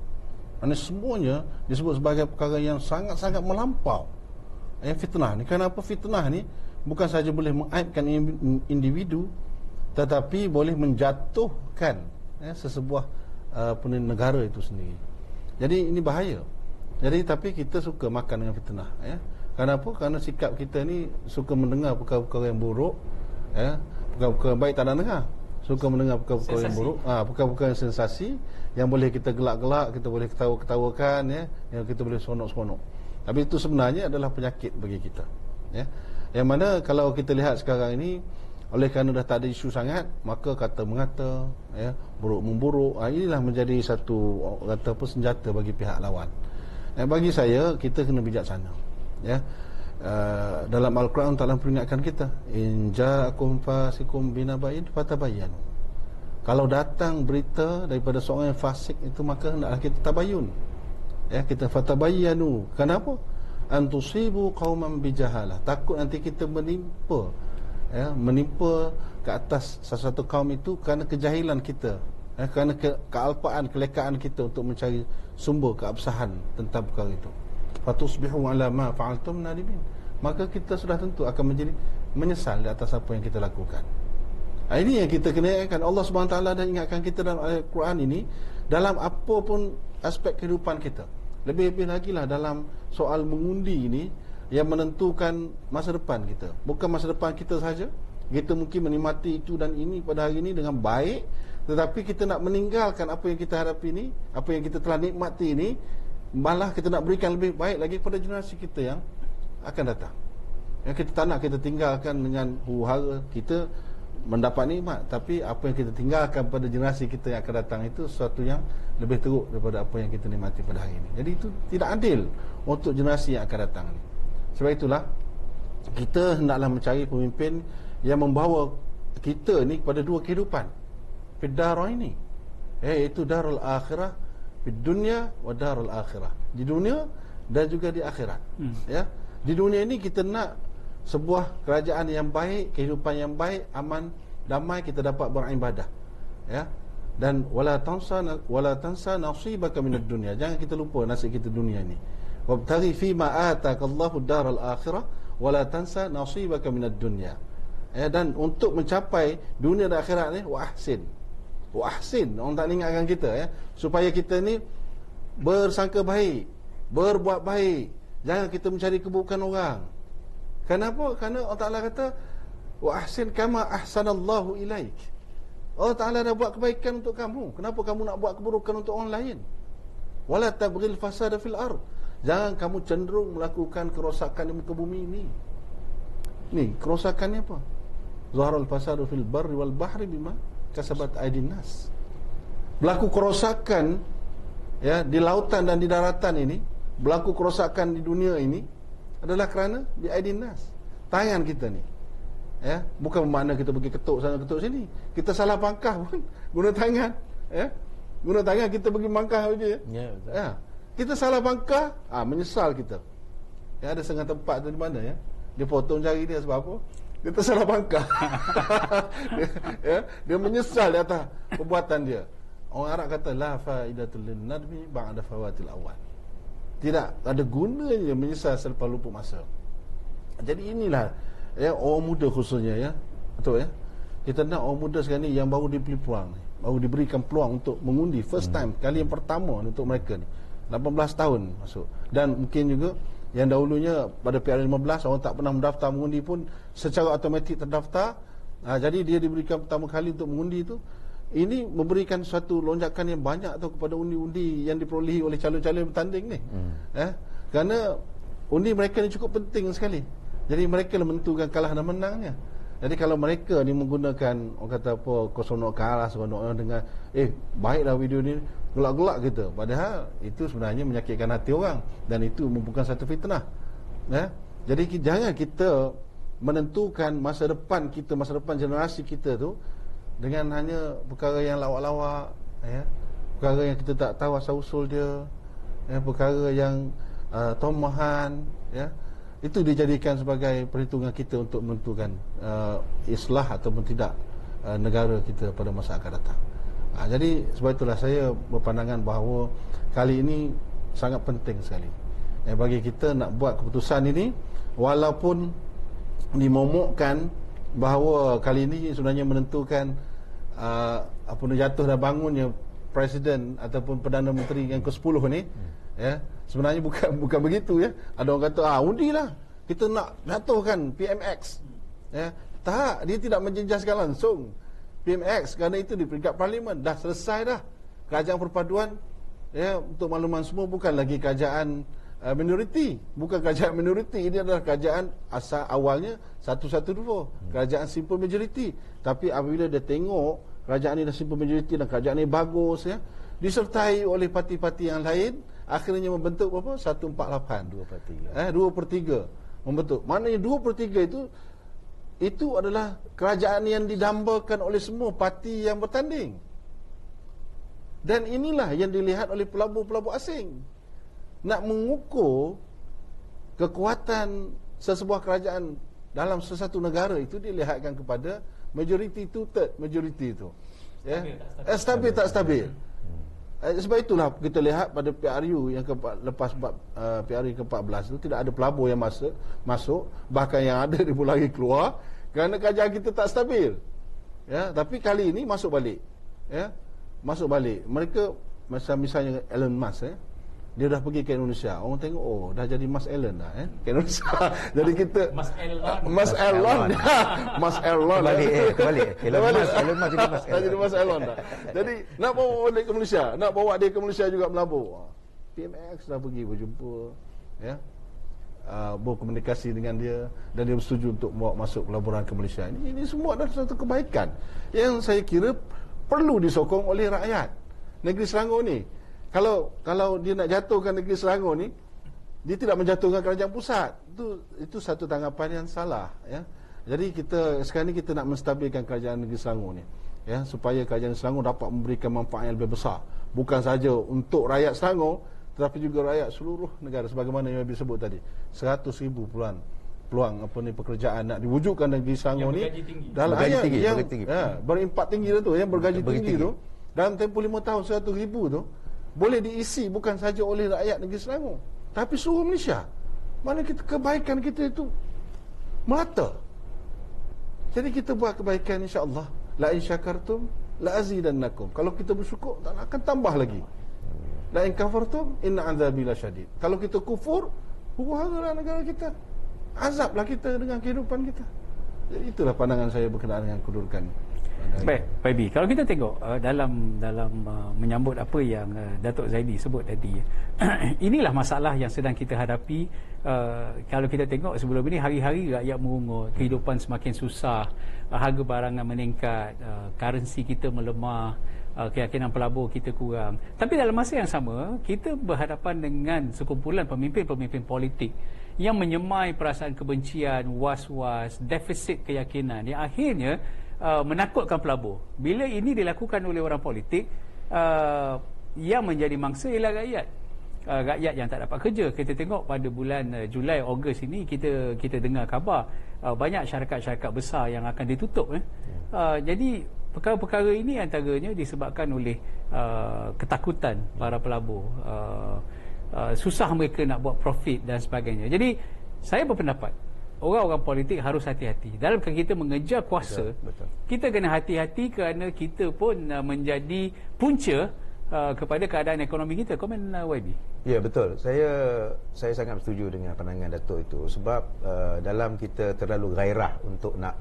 Speaker 3: Maksudnya semuanya disebut sebagai perkara yang sangat-sangat melampau. Fitnah ni, kenapa fitnah ni bukan saja boleh mengaibkan individu, tetapi boleh menjatuhkan sesebuah negara itu sendiri. Jadi ini bahaya. Jadi tapi kita suka makan dengan fitnah. Kenapa? Kerana sikap kita ni suka mendengar perkara-perkara yang buruk, perkara-perkara yang baik tak nak dengar. Suka mendengar perkara-perkara yang buruk, perkara-perkara yang sensasi, yang boleh kita gelak-gelak, kita boleh ketawa-ketawakan, yang kita boleh seronok-seronok. Tapi itu sebenarnya adalah penyakit bagi kita. Yang mana kalau kita lihat sekarang ini, oleh kerana dah tak ada isu sangat, maka kata-mengata, buruk-memburuk, inilah menjadi satu senjata bagi pihak lawan. Bagi saya, kita kena bijaksana. Dalam Al-Quran Ta'ala peringatkan kita, in ja'akum fasikum binaba'in fatabayyanu. Kalau datang berita daripada seorang yang fasik itu, maka hendaklah kita tabayun. Kita fatabayyanu. Kenapa? Antusibu qauman bijahalah. Takut nanti kita menimpa ke atas sesuatu kaum itu kerana kejahilan kita, kerana kealpaan, kelekaan kita untuk mencari sumber keabsahan tentang perkara itu. Fatusbihu ala ma fa'altum nadimin. Maka kita sudah tentu akan menjadi menyesal di atas apa yang kita lakukan. Ini yang kita kena ingatkan. Allah SWT dah ingatkan kita dalam Al-Quran ini, dalam apa pun aspek kehidupan kita. Lebih-lebih lagi lah dalam soal mengundi ini, yang menentukan masa depan kita. Bukan masa depan kita saja. Kita mungkin menikmati itu dan ini pada hari ini dengan baik, tetapi kita nak meninggalkan apa yang kita hadapi ini, apa yang kita telah nikmati ini, malah kita nak berikan lebih baik lagi kepada generasi kita yang akan datang. Yang kita tak nak kita tinggalkan dengan huru-hara kita mendapat nikmat, tapi apa yang kita tinggalkan pada generasi kita yang akan datang itu sesuatu yang lebih teruk daripada apa yang kita nikmati pada hari ini. Jadi itu tidak adil untuk generasi yang akan datang ini. Sebab itulah kita hendaklah mencari pemimpin yang membawa kita ni kepada dua kehidupan, fiddara ini, iaitu darul akhirah, fid dunya wa darul akhirah, di dunia dan juga di akhirat. Di dunia ini kita nak sebuah kerajaan yang baik, kehidupan yang baik, aman, damai, kita dapat beribadah, dan wala tansa nasibaka minad dunya. Jangan kita lupa nasib kita dunia ini. Wabtaghi fima atakallahu daral akhirah wala tansa nasibaka minad dunya. Dan untuk mencapai dunia dan akhirat ni, wa ahsin. Orang tak ingatkan kita, supaya kita ni bersangka baik, berbuat baik. Jangan kita mencari keburukan orang. Kenapa? Kerana Allah Ta'ala kata, wa ahsin kama ahsanallahu ilaik. Allah Ta'ala dah buat kebaikan untuk kamu. Kenapa kamu nak buat keburukan untuk orang lain? Wala tabghil fasada fil ard. Jangan kamu cenderung melakukan kerosakan di muka bumi ini. Ni kerosakannya apa? Zaharul fasadu fil barri wal bahri bima kasabat aydin nas. Berlaku kerosakan di lautan dan di daratan ini, berlaku kerosakan di dunia ini adalah kerana di aydin nas, tangan kita ni. Bukan bermakna kita pergi ketuk sana ketuk sini. Kita salah pangkah pun guna tangan. Guna tangan kita pergi mangkah saja. Kita salah pangkah, menyesal kita. Ada setengah tempat tu di mana dia potong jari dia sebab apa? Kita salah pangkah. Dia menyesal di atas perbuatan dia. Orang Arab kata la faidatul linnadmi ba'da fawatil awal. Tidak ada gunanya menyesal selepas lupa masa. Jadi inilah orang muda khususnya, betul kita nak orang muda sekarang ni yang baru diberi peluang, baru diberikan peluang untuk mengundi first time, kali yang pertama untuk mereka ni, 18 tahun masuk. Dan mungkin juga yang dahulunya pada PR15 orang tak pernah mendaftar mengundi pun secara automatik terdaftar. Jadi dia diberikan pertama kali untuk mengundi itu. Ini memberikan suatu lonjakan yang banyak kepada undi-undi yang diperolehi oleh calon-calon yang bertanding ni. Kerana undi mereka ni cukup penting sekali. Jadi mereka lah menentukan kalah dan menangnya. Jadi kalau mereka ni menggunakan, orang kata apa, kosonok kalah, seronok orang dengar, baiklah video ni, gelak-gelak kita. Padahal itu sebenarnya menyakitkan hati orang, dan itu merupakan satu fitnah. Jadi jangan kita menentukan masa depan kita, masa depan generasi kita tu dengan hanya perkara yang lawak-lawak, perkara yang kita tak tahu asal usul dia, perkara yang tomahan, ya, itu dijadikan sebagai perhitungan kita untuk menentukan islah ataupun tidak negara kita pada masa akan datang. Jadi sebab itulah saya berpandangan bahawa kali ini sangat penting sekali bagi kita nak buat keputusan ini, walaupun dimomokkan bahawa kali ini sebenarnya menentukan jatuh dan bangunnya Presiden ataupun Perdana Menteri yang ke-10 ni, ya, sebenarnya bukan begitu, ya. Ada orang kata undilah kita nak jatuhkan PMX, ya. Tak, dia tidak menjejaskan langsung PMX kerana itu di peringkat parlimen dah selesai dah. Kerajaan perpaduan, ya, untuk makluman semua bukan lagi kerajaan minoriti, bukan kerajaan minoriti, ini adalah kerajaan asal awalnya 112, kerajaan simple majority. Tapi apabila dia tengok kerajaan ini dah simple majority dan kerajaan ini bagus, ya, disertai oleh parti-parti yang lain, akhirnya membentuk berapa? 148, 2/3 membentuk. Maknanya 2/3 itu adalah kerajaan yang didambakan oleh semua parti yang bertanding. Dan inilah yang dilihat oleh pelabur-pelabur asing. Nak mengukur kekuatan sesebuah kerajaan dalam sesuatu negara itu dilihatkan kepada majority to third majority itu, ya, stabil tak stabil. Sebab itulah kita lihat pada PRU yang lepas PRU ke-14 itu tidak ada pelabur yang masuk, bahkan yang ada dia pun lagi keluar kerana kerajaan kita tak stabil, ya. Tapi kali ini masuk balik, ya, masuk balik. Mereka misalnya Elon Musk, dia dah pergi ke Indonesia. Orang tengok, oh, dah jadi Mas Elon dah, ke Indonesia. Jadi kita Mas Elon kembali. Elon Musk jadi Mas Elon dah. Jadi nak bawa balik ke Malaysia, nak bawa dia ke Malaysia juga melabur. PMX dah pergi berjumpa, ya, berkomunikasi dengan dia dan dia bersetuju untuk bawa masuk pelaburan ke Malaysia. Ini semua adalah satu kebaikan yang saya kira perlu disokong oleh rakyat negeri Selangor ni. Kalau dia nak jatuhkan negeri Selangor ni, dia tidak menjatuhkan kerajaan pusat. Itu satu tanggapan yang salah, ya. Jadi sekarang ni kita nak menstabilkan kerajaan negeri Selangor ni, ya, supaya kerajaan Selangor dapat memberikan manfaat yang lebih besar, bukan saja untuk rakyat Selangor tetapi juga rakyat seluruh negara. Sebagaimana yang disebut tadi, 100,000 peluang pekerjaan nak diwujudkan negeri Selangor ni dalam ayat yang berimpak tinggi tu, yang bergaji tinggi tu, dalam tempoh 5 tahun 100,000 tu boleh diisi bukan saja oleh rakyat negeri Selangor tapi seluruh Malaysia. Mana kebaikan kita itu merata. Jadi kita buat kebaikan, insya-Allah. La in syakartum la azidannakum. Kalau kita bersyukur, tak akan tambah lagi. La in kafartum inna azabi lasyadid. Kalau kita kufur, huru-haralah negara kita. Azablah kita dengan kehidupan kita. Jadi itulah pandangan saya berkenaan dengan kedudukan.
Speaker 1: Baik, Pak Ibi, kalau kita tengok dalam menyambut apa yang Datuk Zaidi sebut tadi, inilah masalah yang sedang kita hadapi. Kalau kita tengok sebelum ini, hari-hari rakyat merungut, kehidupan semakin susah, harga barangan meningkat, currency kita melemah, keyakinan pelabur kita kurang. Tapi dalam masa yang sama, kita berhadapan dengan sekumpulan pemimpin-pemimpin politik yang menyemai perasaan kebencian, was-was, defisit keyakinan yang akhirnya menakutkan pelabur. Bila ini dilakukan oleh orang politik, yang menjadi mangsa ialah rakyat. Rakyat yang tak dapat kerja. Kita tengok pada bulan Julai, Ogos ini kita dengar khabar banyak syarikat-syarikat besar yang akan ditutup. Jadi perkara-perkara ini antaranya disebabkan oleh ketakutan para pelabur, susah mereka nak buat profit dan sebagainya. Jadi saya berpendapat orang-orang politik harus hati-hati dalam kita mengejar kuasa. Betul. Kita kena hati-hati kerana kita pun menjadi punca kepada keadaan ekonomi kita. Komen YB.
Speaker 2: Ya, betul. Saya sangat setuju dengan pandangan Datuk itu. Sebab dalam kita terlalu gairah untuk nak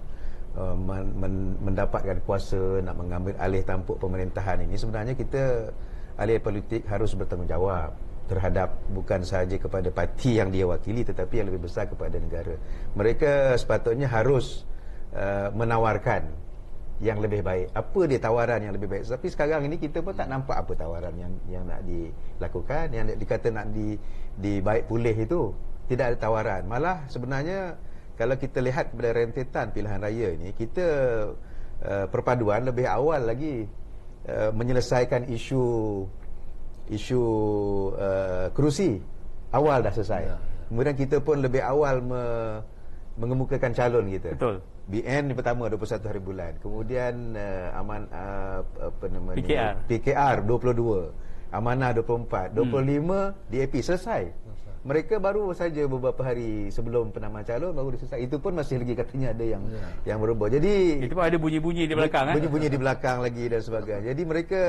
Speaker 2: mendapatkan kuasa, nak mengambil alih tampuk pemerintahan ini, sebenarnya kita ahli politik harus bertanggungjawab terhadap bukan sahaja kepada parti yang dia wakili, tetapi yang lebih besar kepada negara. Mereka sepatutnya harus menawarkan yang lebih baik. Apa dia tawaran yang lebih baik? Tapi sekarang ini kita pun tak nampak apa tawaran yang nak dilakukan, yang dikata nak dibaik pulih itu. Tidak ada tawaran. Malah sebenarnya kalau kita lihat kepada rentetan pilihan raya ini, kita perpaduan lebih awal lagi menyelesaikan isu isu kerusi awal dah selesai. Kemudian kita pun lebih awal mengemukakan calon kita.
Speaker 1: Betul.
Speaker 2: BN pertama 21 hari bulan. Kemudian PKR 22. Amanah 24, 25 DAP selesai. Mereka baru saja beberapa hari sebelum penamaan calon baru selesai. Itu pun masih lagi katanya ada yang berubah. Jadi
Speaker 1: itu pun ada bunyi-bunyi di belakang.
Speaker 2: Bunyi-bunyi di belakang lagi dan sebagainya. Jadi mereka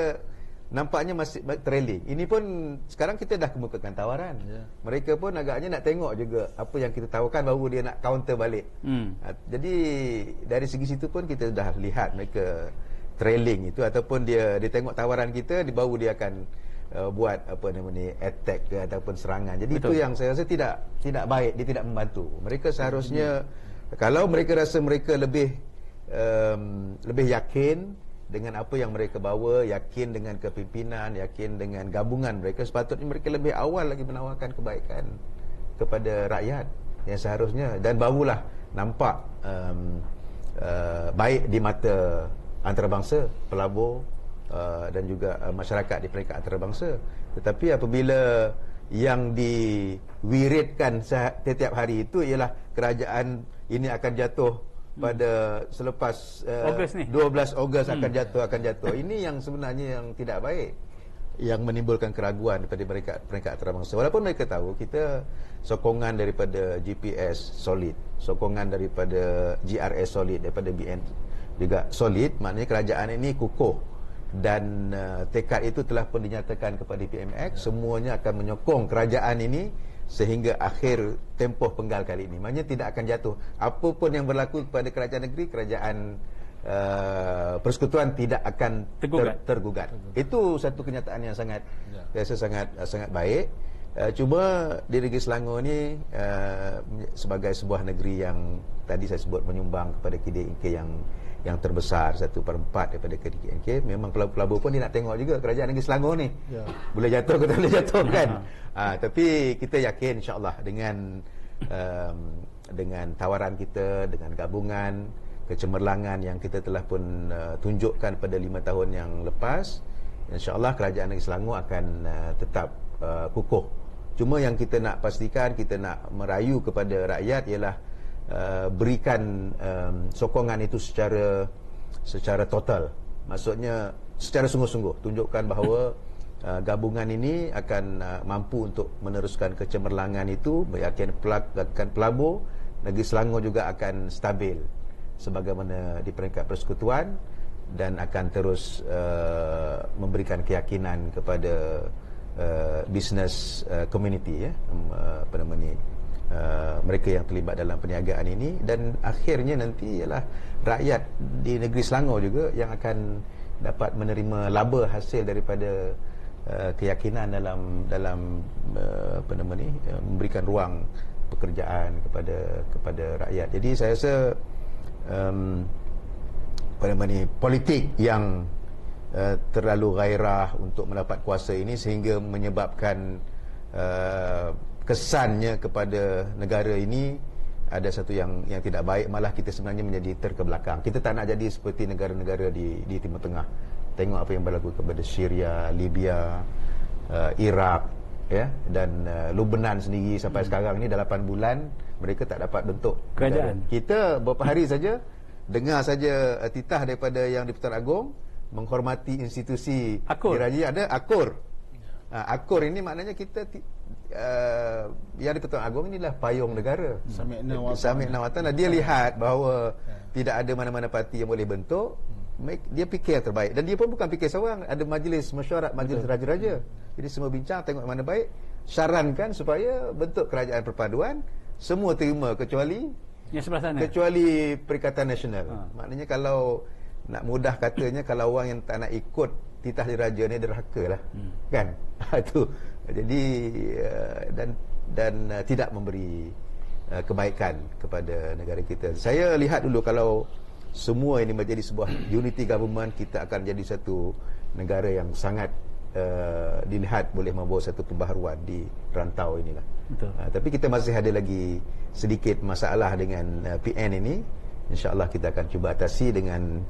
Speaker 2: nampaknya masih trailing. Ini pun sekarang kita dah kemukakan tawaran. Mereka pun agaknya nak tengok juga apa yang kita tawarkan baru dia nak counter balik. Jadi dari segi situ pun kita dah lihat mereka trailing itu, ataupun dia tengok tawaran kita baru dia akan buat attack ke ataupun serangan. Jadi betul. Itu yang saya rasa tidak baik, dia tidak membantu. Mereka seharusnya kalau mereka rasa mereka lebih yakin dengan apa yang mereka bawa, yakin dengan kepimpinan, yakin dengan gabungan mereka, sepatutnya mereka lebih awal lagi menawarkan kebaikan kepada rakyat yang seharusnya, dan barulah nampak baik di mata antarabangsa, pelabur dan juga masyarakat di peringkat antarabangsa. Tetapi apabila yang diwiritkan setiap hari itu ialah kerajaan ini akan jatuh pada selepas 12 Ogos akan jatuh. Ini yang sebenarnya yang tidak baik, yang menimbulkan keraguan daripada peringkat antarabangsa. Walaupun mereka tahu kita sokongan daripada GPS solid, sokongan daripada GRS solid, daripada BN juga solid, maknanya kerajaan ini kukuh. Dan tekad itu telah pun dinyatakan kepada PMX, semuanya akan menyokong kerajaan ini sehingga akhir tempoh penggal kali ini. Maknanya tidak akan jatuh. Apa pun yang berlaku kepada kerajaan negeri, kerajaan persekutuan tidak akan tergugat. Itu satu kenyataan yang sangat sangat baik. Cuma di negeri Selangor ni sebagai sebuah negeri yang tadi saya sebut menyumbang kepada KDNK yang terbesar 1/4 daripada KDNK, memang pelabur pun dia nak tengok juga kerajaan negeri Selangor ni boleh jatuh ke tak boleh jatuh kan. Tapi kita yakin insya-Allah dengan tawaran kita, dengan gabungan kecemerlangan yang kita telah pun tunjukkan pada 5 tahun yang lepas, insya-Allah kerajaan negeri Selangor akan tetap kukuh. Cuma yang kita nak pastikan, kita nak merayu kepada rakyat ialah berikan sokongan itu secara total. Maksudnya secara sungguh-sungguh tunjukkan bahawa gabungan ini akan mampu untuk meneruskan kecemerlangan itu, meyakinkan pelabur. Negeri Selangor juga akan stabil sebagaimana di peringkat persekutuan dan akan terus memberikan keyakinan kepada business community, mereka yang terlibat dalam perniagaan ini, dan akhirnya nanti ialah rakyat di negeri Selangor juga yang akan dapat menerima laba hasil daripada keyakinan dalam memberikan ruang pekerjaan kepada rakyat. Jadi saya rasa politik yang terlalu gairah untuk mendapat kuasa ini sehingga menyebabkan kesannya kepada negara ini ada satu yang tidak baik, malah kita sebenarnya menjadi terkebelakang. Kita tak nak jadi seperti negara-negara di Timur Tengah. Tengok apa yang berlaku kepada Syria, Libya, Iraq, ya, dan Lebanon sendiri sampai sekarang ni dah 8 bulan mereka tak dapat bentuk kerajaan. Kita beberapa hari saja dengar saja titah daripada yang di-Pertuan Agong menghormati institusi diraja, ada akur. Akur ini maknanya kita yang di-Pertuan Agong inilah payung negara. Sami'na wa ta'na. Dia lihat bahawa tidak ada mana-mana parti yang boleh bentuk. Dia fikir yang terbaik, dan dia pun bukan fikir seorang, ada majlis mesyuarat, majlis raja-raja. Jadi semua bincang tengok mana baik, sarankan supaya bentuk kerajaan perpaduan, semua terima kecuali
Speaker 1: yang sebelah sana, kecuali Perikatan Nasional.
Speaker 2: Maknanya kalau nak mudah katanya, kalau orang yang tak nak ikut titah diraja ni derhaka lah, kan? Itu jadi dan tidak memberi kebaikan kepada negara kita. Saya lihat dulu kalau semua ini menjadi sebuah unity government, kita akan jadi satu negara yang sangat dilihat boleh membawa satu pembaharuan di rantau inilah. Betul. Tapi kita masih ada lagi sedikit masalah dengan PN ini. InsyaAllah kita akan cuba atasi dengan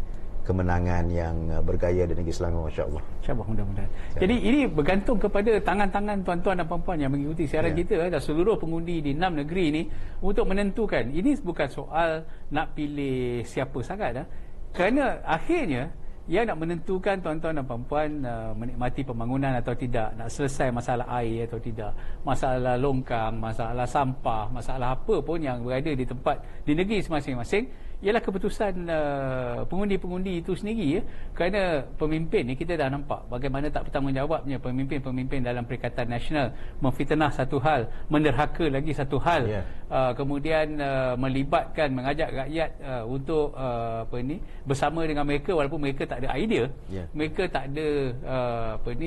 Speaker 2: kemenangan yang bergaya di negeri Selangor, insya-Allah.
Speaker 1: InsyaAllah, mudah-mudahan. Jadi ini bergantung kepada tangan-tangan tuan-tuan dan puan-puan yang mengikuti siaran kita dan seluruh pengundi di 6 negeri ini untuk menentukan. Ini bukan soal nak pilih siapa sangat kerana akhirnya yang nak menentukan tuan-tuan dan puan-puan menikmati pembangunan atau tidak, nak selesai masalah air atau tidak, masalah longkang, masalah sampah, masalah apa pun yang berada di tempat di negeri masing-masing, ialah keputusan pengundi-pengundi itu sendiri kerana pemimpin ni kita dah nampak bagaimana tak bertanggungjawabnya pemimpin-pemimpin dalam Perikatan Nasional memfitnah satu hal, menderhaka lagi satu hal, kemudian melibatkan, mengajak rakyat untuk bersama dengan mereka walaupun mereka tak ada idea, mereka tak ada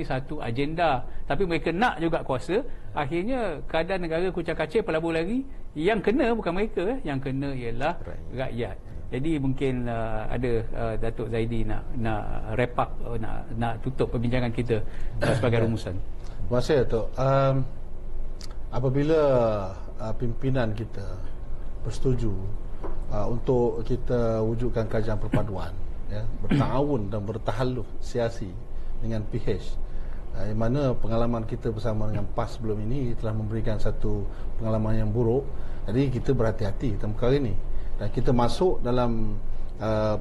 Speaker 1: satu agenda, tapi mereka nak juga kuasa. Akhirnya keadaan negara kucak-kacir, pelabur lari. Yang kena bukan mereka, yang kena ialah rakyat. Jadi mungkin ada Datuk Zaidi nak wrap up, nak tutup perbincangan kita sebagai rumusan.
Speaker 3: Terima kasih Datuk. Apabila pimpinan kita bersetuju untuk kita wujudkan kajian perpaduan, bertahun dan bertahaluf siasi dengan PH, yang mana pengalaman kita bersama dengan PAS sebelum ini telah memberikan satu pengalaman yang buruk. Jadi kita berhati-hati tentang perkara ini dan kita masuk dalam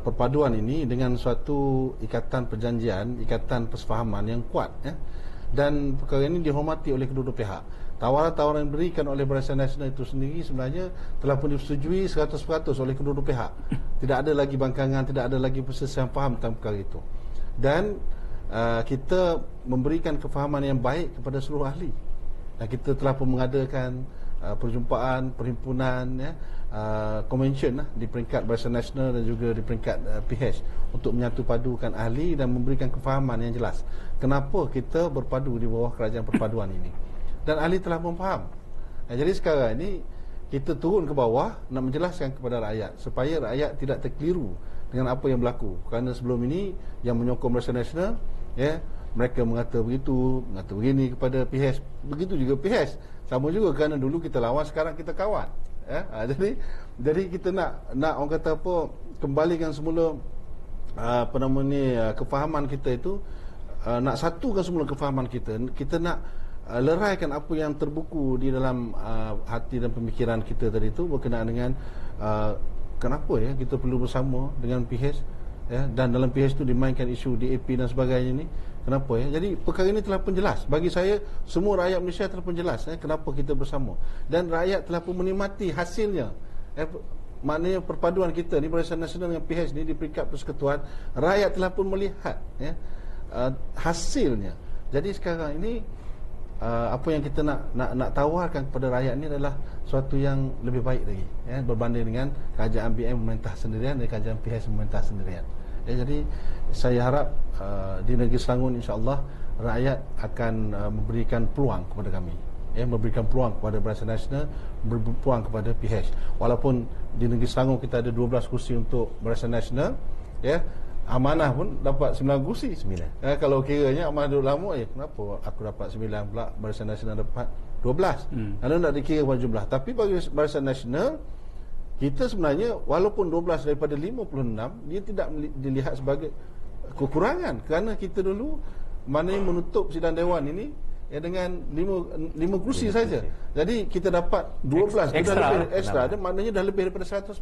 Speaker 3: perpaduan ini dengan suatu ikatan perjanjian, ikatan persefahaman yang kuat, dan perkara ini dihormati oleh kedua-dua pihak. Tawaran-tawaran yang diberikan oleh Barisan Nasional itu sendiri sebenarnya telah pun disetujui 100% oleh kedua-dua pihak. Tidak ada lagi bangkangan, tidak ada lagi perselisihan faham tentang perkara itu. Dan kita memberikan kefahaman yang baik kepada seluruh ahli. Dan kita telah pun mengadakan perjumpaan, perhimpunan, convention di peringkat Barisan Nasional dan juga di peringkat PH untuk menyatu padukan ahli dan memberikan kefahaman yang jelas kenapa kita berpadu di bawah kerajaan perpaduan ini. Dan ahli telah memfaham. Jadi sekarang ini kita turun ke bawah nak menjelaskan kepada rakyat supaya rakyat tidak terkeliru dengan apa yang berlaku. Kerana sebelum ini yang menyokong Barisan Nasional, mereka mengata begitu, mengata begini kepada PH. Begitu juga PH. Sama juga kerana dulu kita lawan, sekarang kita kawan. Jadi kita nak orang kata apa, kembalikan semula kefahaman kita itu, nak satukan semula kefahaman kita. Kita nak leraikan apa yang terbuku di dalam hati dan pemikiran kita tadi itu berkenaan dengan kenapa kita perlu bersama dengan PH, dan dalam PH itu dimainkan isu DAP dan sebagainya ni. Kenapa Jadi perkara ini telah pun jelas. Bagi saya, semua rakyat Malaysia telah pun jelas kenapa kita bersama. Dan rakyat telah pun menikmati hasilnya. Maknanya perpaduan kita ni, Barisan Nasional dengan PH ni di peringkat persekutuan, rakyat telah pun melihat hasilnya. Jadi sekarang ini apa yang kita nak tawarkan kepada rakyat ni adalah suatu yang lebih baik lagi, berbanding dengan kerajaan BM memerintah sendirian dan kerajaan PH memerintah sendirian. Jadi saya harap di negeri Selangor insya-Allah rakyat akan memberikan peluang kepada kami, memberikan peluang kepada Barisan Nasional, memberi peluang kepada PH. Walaupun di negeri Selangor kita ada 12 kursi untuk Barisan Nasional, Amanah pun dapat 9 kursi. 9. Kalau kiranya Amanah duduk lama, kenapa aku dapat 9 pula, Barisan Nasional dapat 12. Kerana nak dikira pada jumlah. Tapi bagi Barisan Nasional, kita sebenarnya walaupun 12 daripada 56, dia tidak dilihat sebagai kekurangan. Kerana kita dulu maknanya menutup sidang dewan ini dengan 5 kursi saja. Jadi kita dapat 12 ekstra, dan maknanya dah lebih daripada 100%.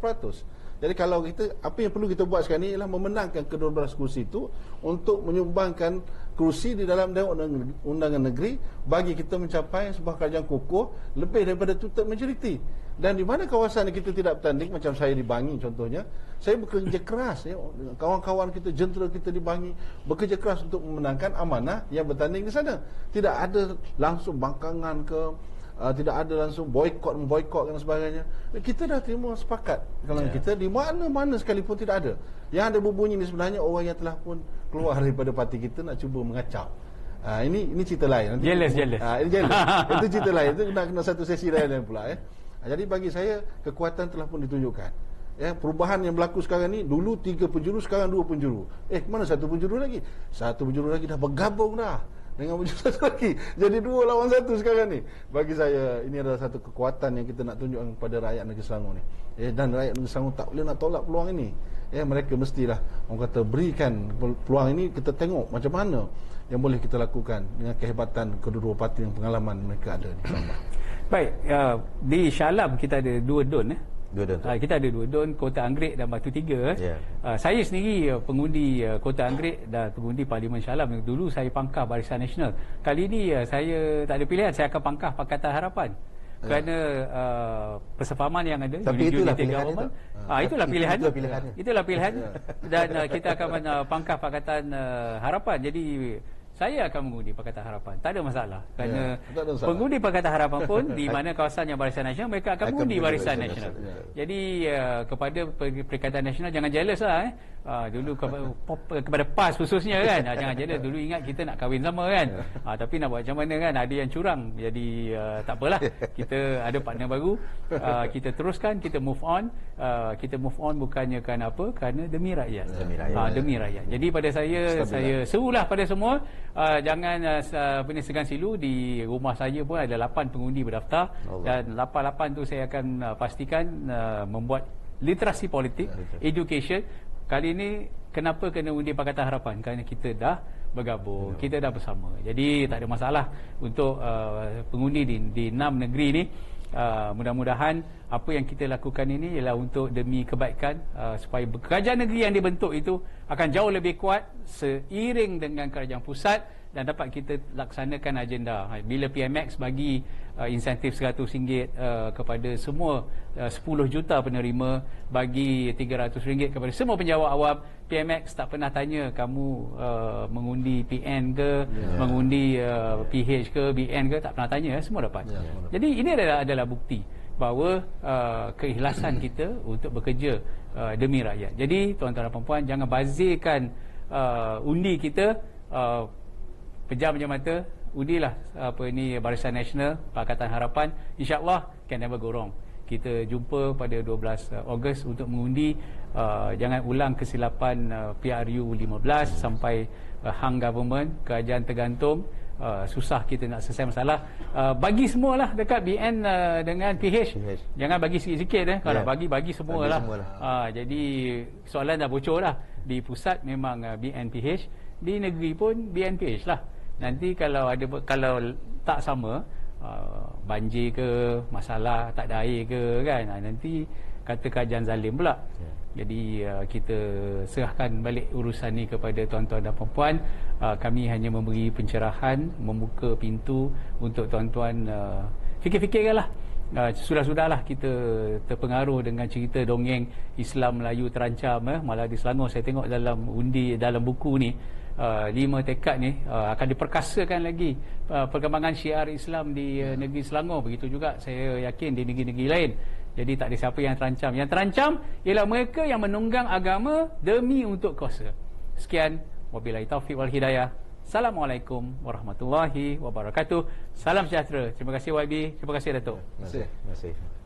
Speaker 3: Jadi kalau kita, apa yang perlu kita buat sekarang ni ialah memenangkan ke-12 kursi itu untuk menyumbangkan kursi di dalam Dewan Undangan Negeri bagi kita mencapai sebuah kerajaan kokoh lebih daripada two-third majority. Dan di mana kawasan kita tidak bertanding, macam saya di Bangi contohnya, saya bekerja keras, kawan-kawan kita, jentera kita di Bangi bekerja keras untuk memenangkan Amanah yang bertanding di sana. Tidak ada langsung bangkangan ke, tidak ada langsung memboikot dan sebagainya. Kita dah terima sepakat kalau kita di mana-mana sekalipun tidak ada. Yang ada berbunyi ni sebenarnya orang yang telah pun keluar daripada parti kita nak cuba mengacau. Ini cerita lain. Nanti
Speaker 1: jealous.
Speaker 3: Ini jealous. Itu cerita lain. Itu kena satu sesi lain pula. Jadi bagi saya kekuatan telah pun ditunjukkan. Perubahan yang berlaku sekarang ni, dulu 3 penjuru, sekarang 2 penjuru. Mana 1 penjuru lagi? 1 penjuru lagi dah bergabung dah. dengan wujud satu lagi. Jadi 2 lawan 1 sekarang ni. Bagi saya ini adalah satu kekuatan yang kita nak tunjukkan kepada rakyat negeri Selangor ni. Dan rakyat negeri Selangor tak boleh nak tolak peluang ini. Mereka mestilah orang kata berikan peluang ini, kita tengok macam mana yang boleh kita lakukan dengan kehebatan kedua-dua parti yang pengalaman mereka ada di sana.
Speaker 1: Baik, di Shah Alam kita ada 2 don. Kita ada 2 don, Kota Anggerik dan Batu Tiga. Saya sendiri pengundi Kota Anggerik dan pengundi Parlimen Shah Alam. Dulu saya pangkah Barisan Nasional. Kali ini saya tak ada pilihan, saya akan pangkah Pakatan Harapan. Kerana persefahaman yang ada.
Speaker 2: Tapi itulah pilihan itu.
Speaker 1: Itulah pilihan. Dan kita akan pangkah Pakatan Harapan. Jadi saya akan mengundi Pakatan Harapan. Tak ada masalah. Kerana pengundi Pakatan Harapan pun di mana kawasan yang Barisan Nasional, mereka akan mengundi Barisan Nasional. Jadi kepada Perikatan Nasional jangan jealous lah. Dulu kepada PAS khususnya kan. Jangan jealous. Dulu ingat kita nak kahwin sama kan. Tapi nak buat macam mana kan. Ada yang curang. Jadi tak apalah. Kita ada partner baru. Kita teruskan. Kita move on. Kita move on bukannya kerana apa? Kerana demi rakyat. Demi rakyat. Jadi pada saya serulah pada semua. Jangan segan silu. Di rumah saya pun ada 8 pengundi berdaftar. Dan 8 tu saya akan pastikan membuat literasi politik, education. Kali ini kenapa kena undi Pakatan Harapan? Kerana kita dah bergabung, kita dah bersama. Jadi tak ada masalah untuk pengundi di 6 negeri ni. Mudah-mudahan apa yang kita lakukan ini ialah untuk demi kebaikan, supaya kerajaan negeri yang dibentuk itu akan jauh lebih kuat seiring dengan kerajaan pusat dan dapat kita laksanakan agenda. Bila PMX bagi insentif RM100 kepada semua 10 juta penerima, bagi RM300 kepada semua penjawat awam, PMX tak pernah tanya kamu mengundi PN ke, mengundi PH ke, BN ke, tak pernah tanya, semua dapat. Jadi ini adalah bukti bahawa keikhlasan kita untuk bekerja demi rakyat. Jadi tuan-tuan dan puan-puan, jangan bazirkan undi kita pejam mata. Undilah Barisan Nasional, Pakatan Harapan. InsyaAllah can never go wrong. Kita jumpa pada 12 Ogos untuk mengundi. Jangan ulang kesilapan PRU 15 sampai hang government, kerajaan tergantung. Susah kita nak selesai masalah. Bagi semualah dekat BN dengan PH. Jangan bagi sikit-sikit. Kalau bagi semualah. Jadi soalan dah bocor lah. Di pusat memang BN PH, di negeri pun BN PH lah. Nanti kalau tak sama, banjir ke, masalah tak ada air ke kan, nanti kata kerajaan zalim pula. Jadi kita serahkan balik urusan ni kepada tuan-tuan dan puan-puan. Kami hanya memberi pencerahan, membuka pintu untuk tuan-tuan fikir-fikirkanlah. Sudah-sudahlah kita terpengaruh dengan cerita dongeng Islam Melayu terancam. Malah di Selangor saya tengok dalam buku ni, 5 tekad ni akan diperkasakan lagi perkembangan syiar Islam di negeri Selangor. Begitu juga saya yakin di negeri-negeri lain. Jadi tak ada siapa yang terancam. Yang terancam ialah mereka yang menunggang agama demi untuk kuasa. Sekian, wabillahi taufiq wal hidayah. Assalamualaikum warahmatullahi wabarakatuh. Salam sejahtera. Terima kasih YB. Terima kasih Datuk.
Speaker 2: Terima kasih.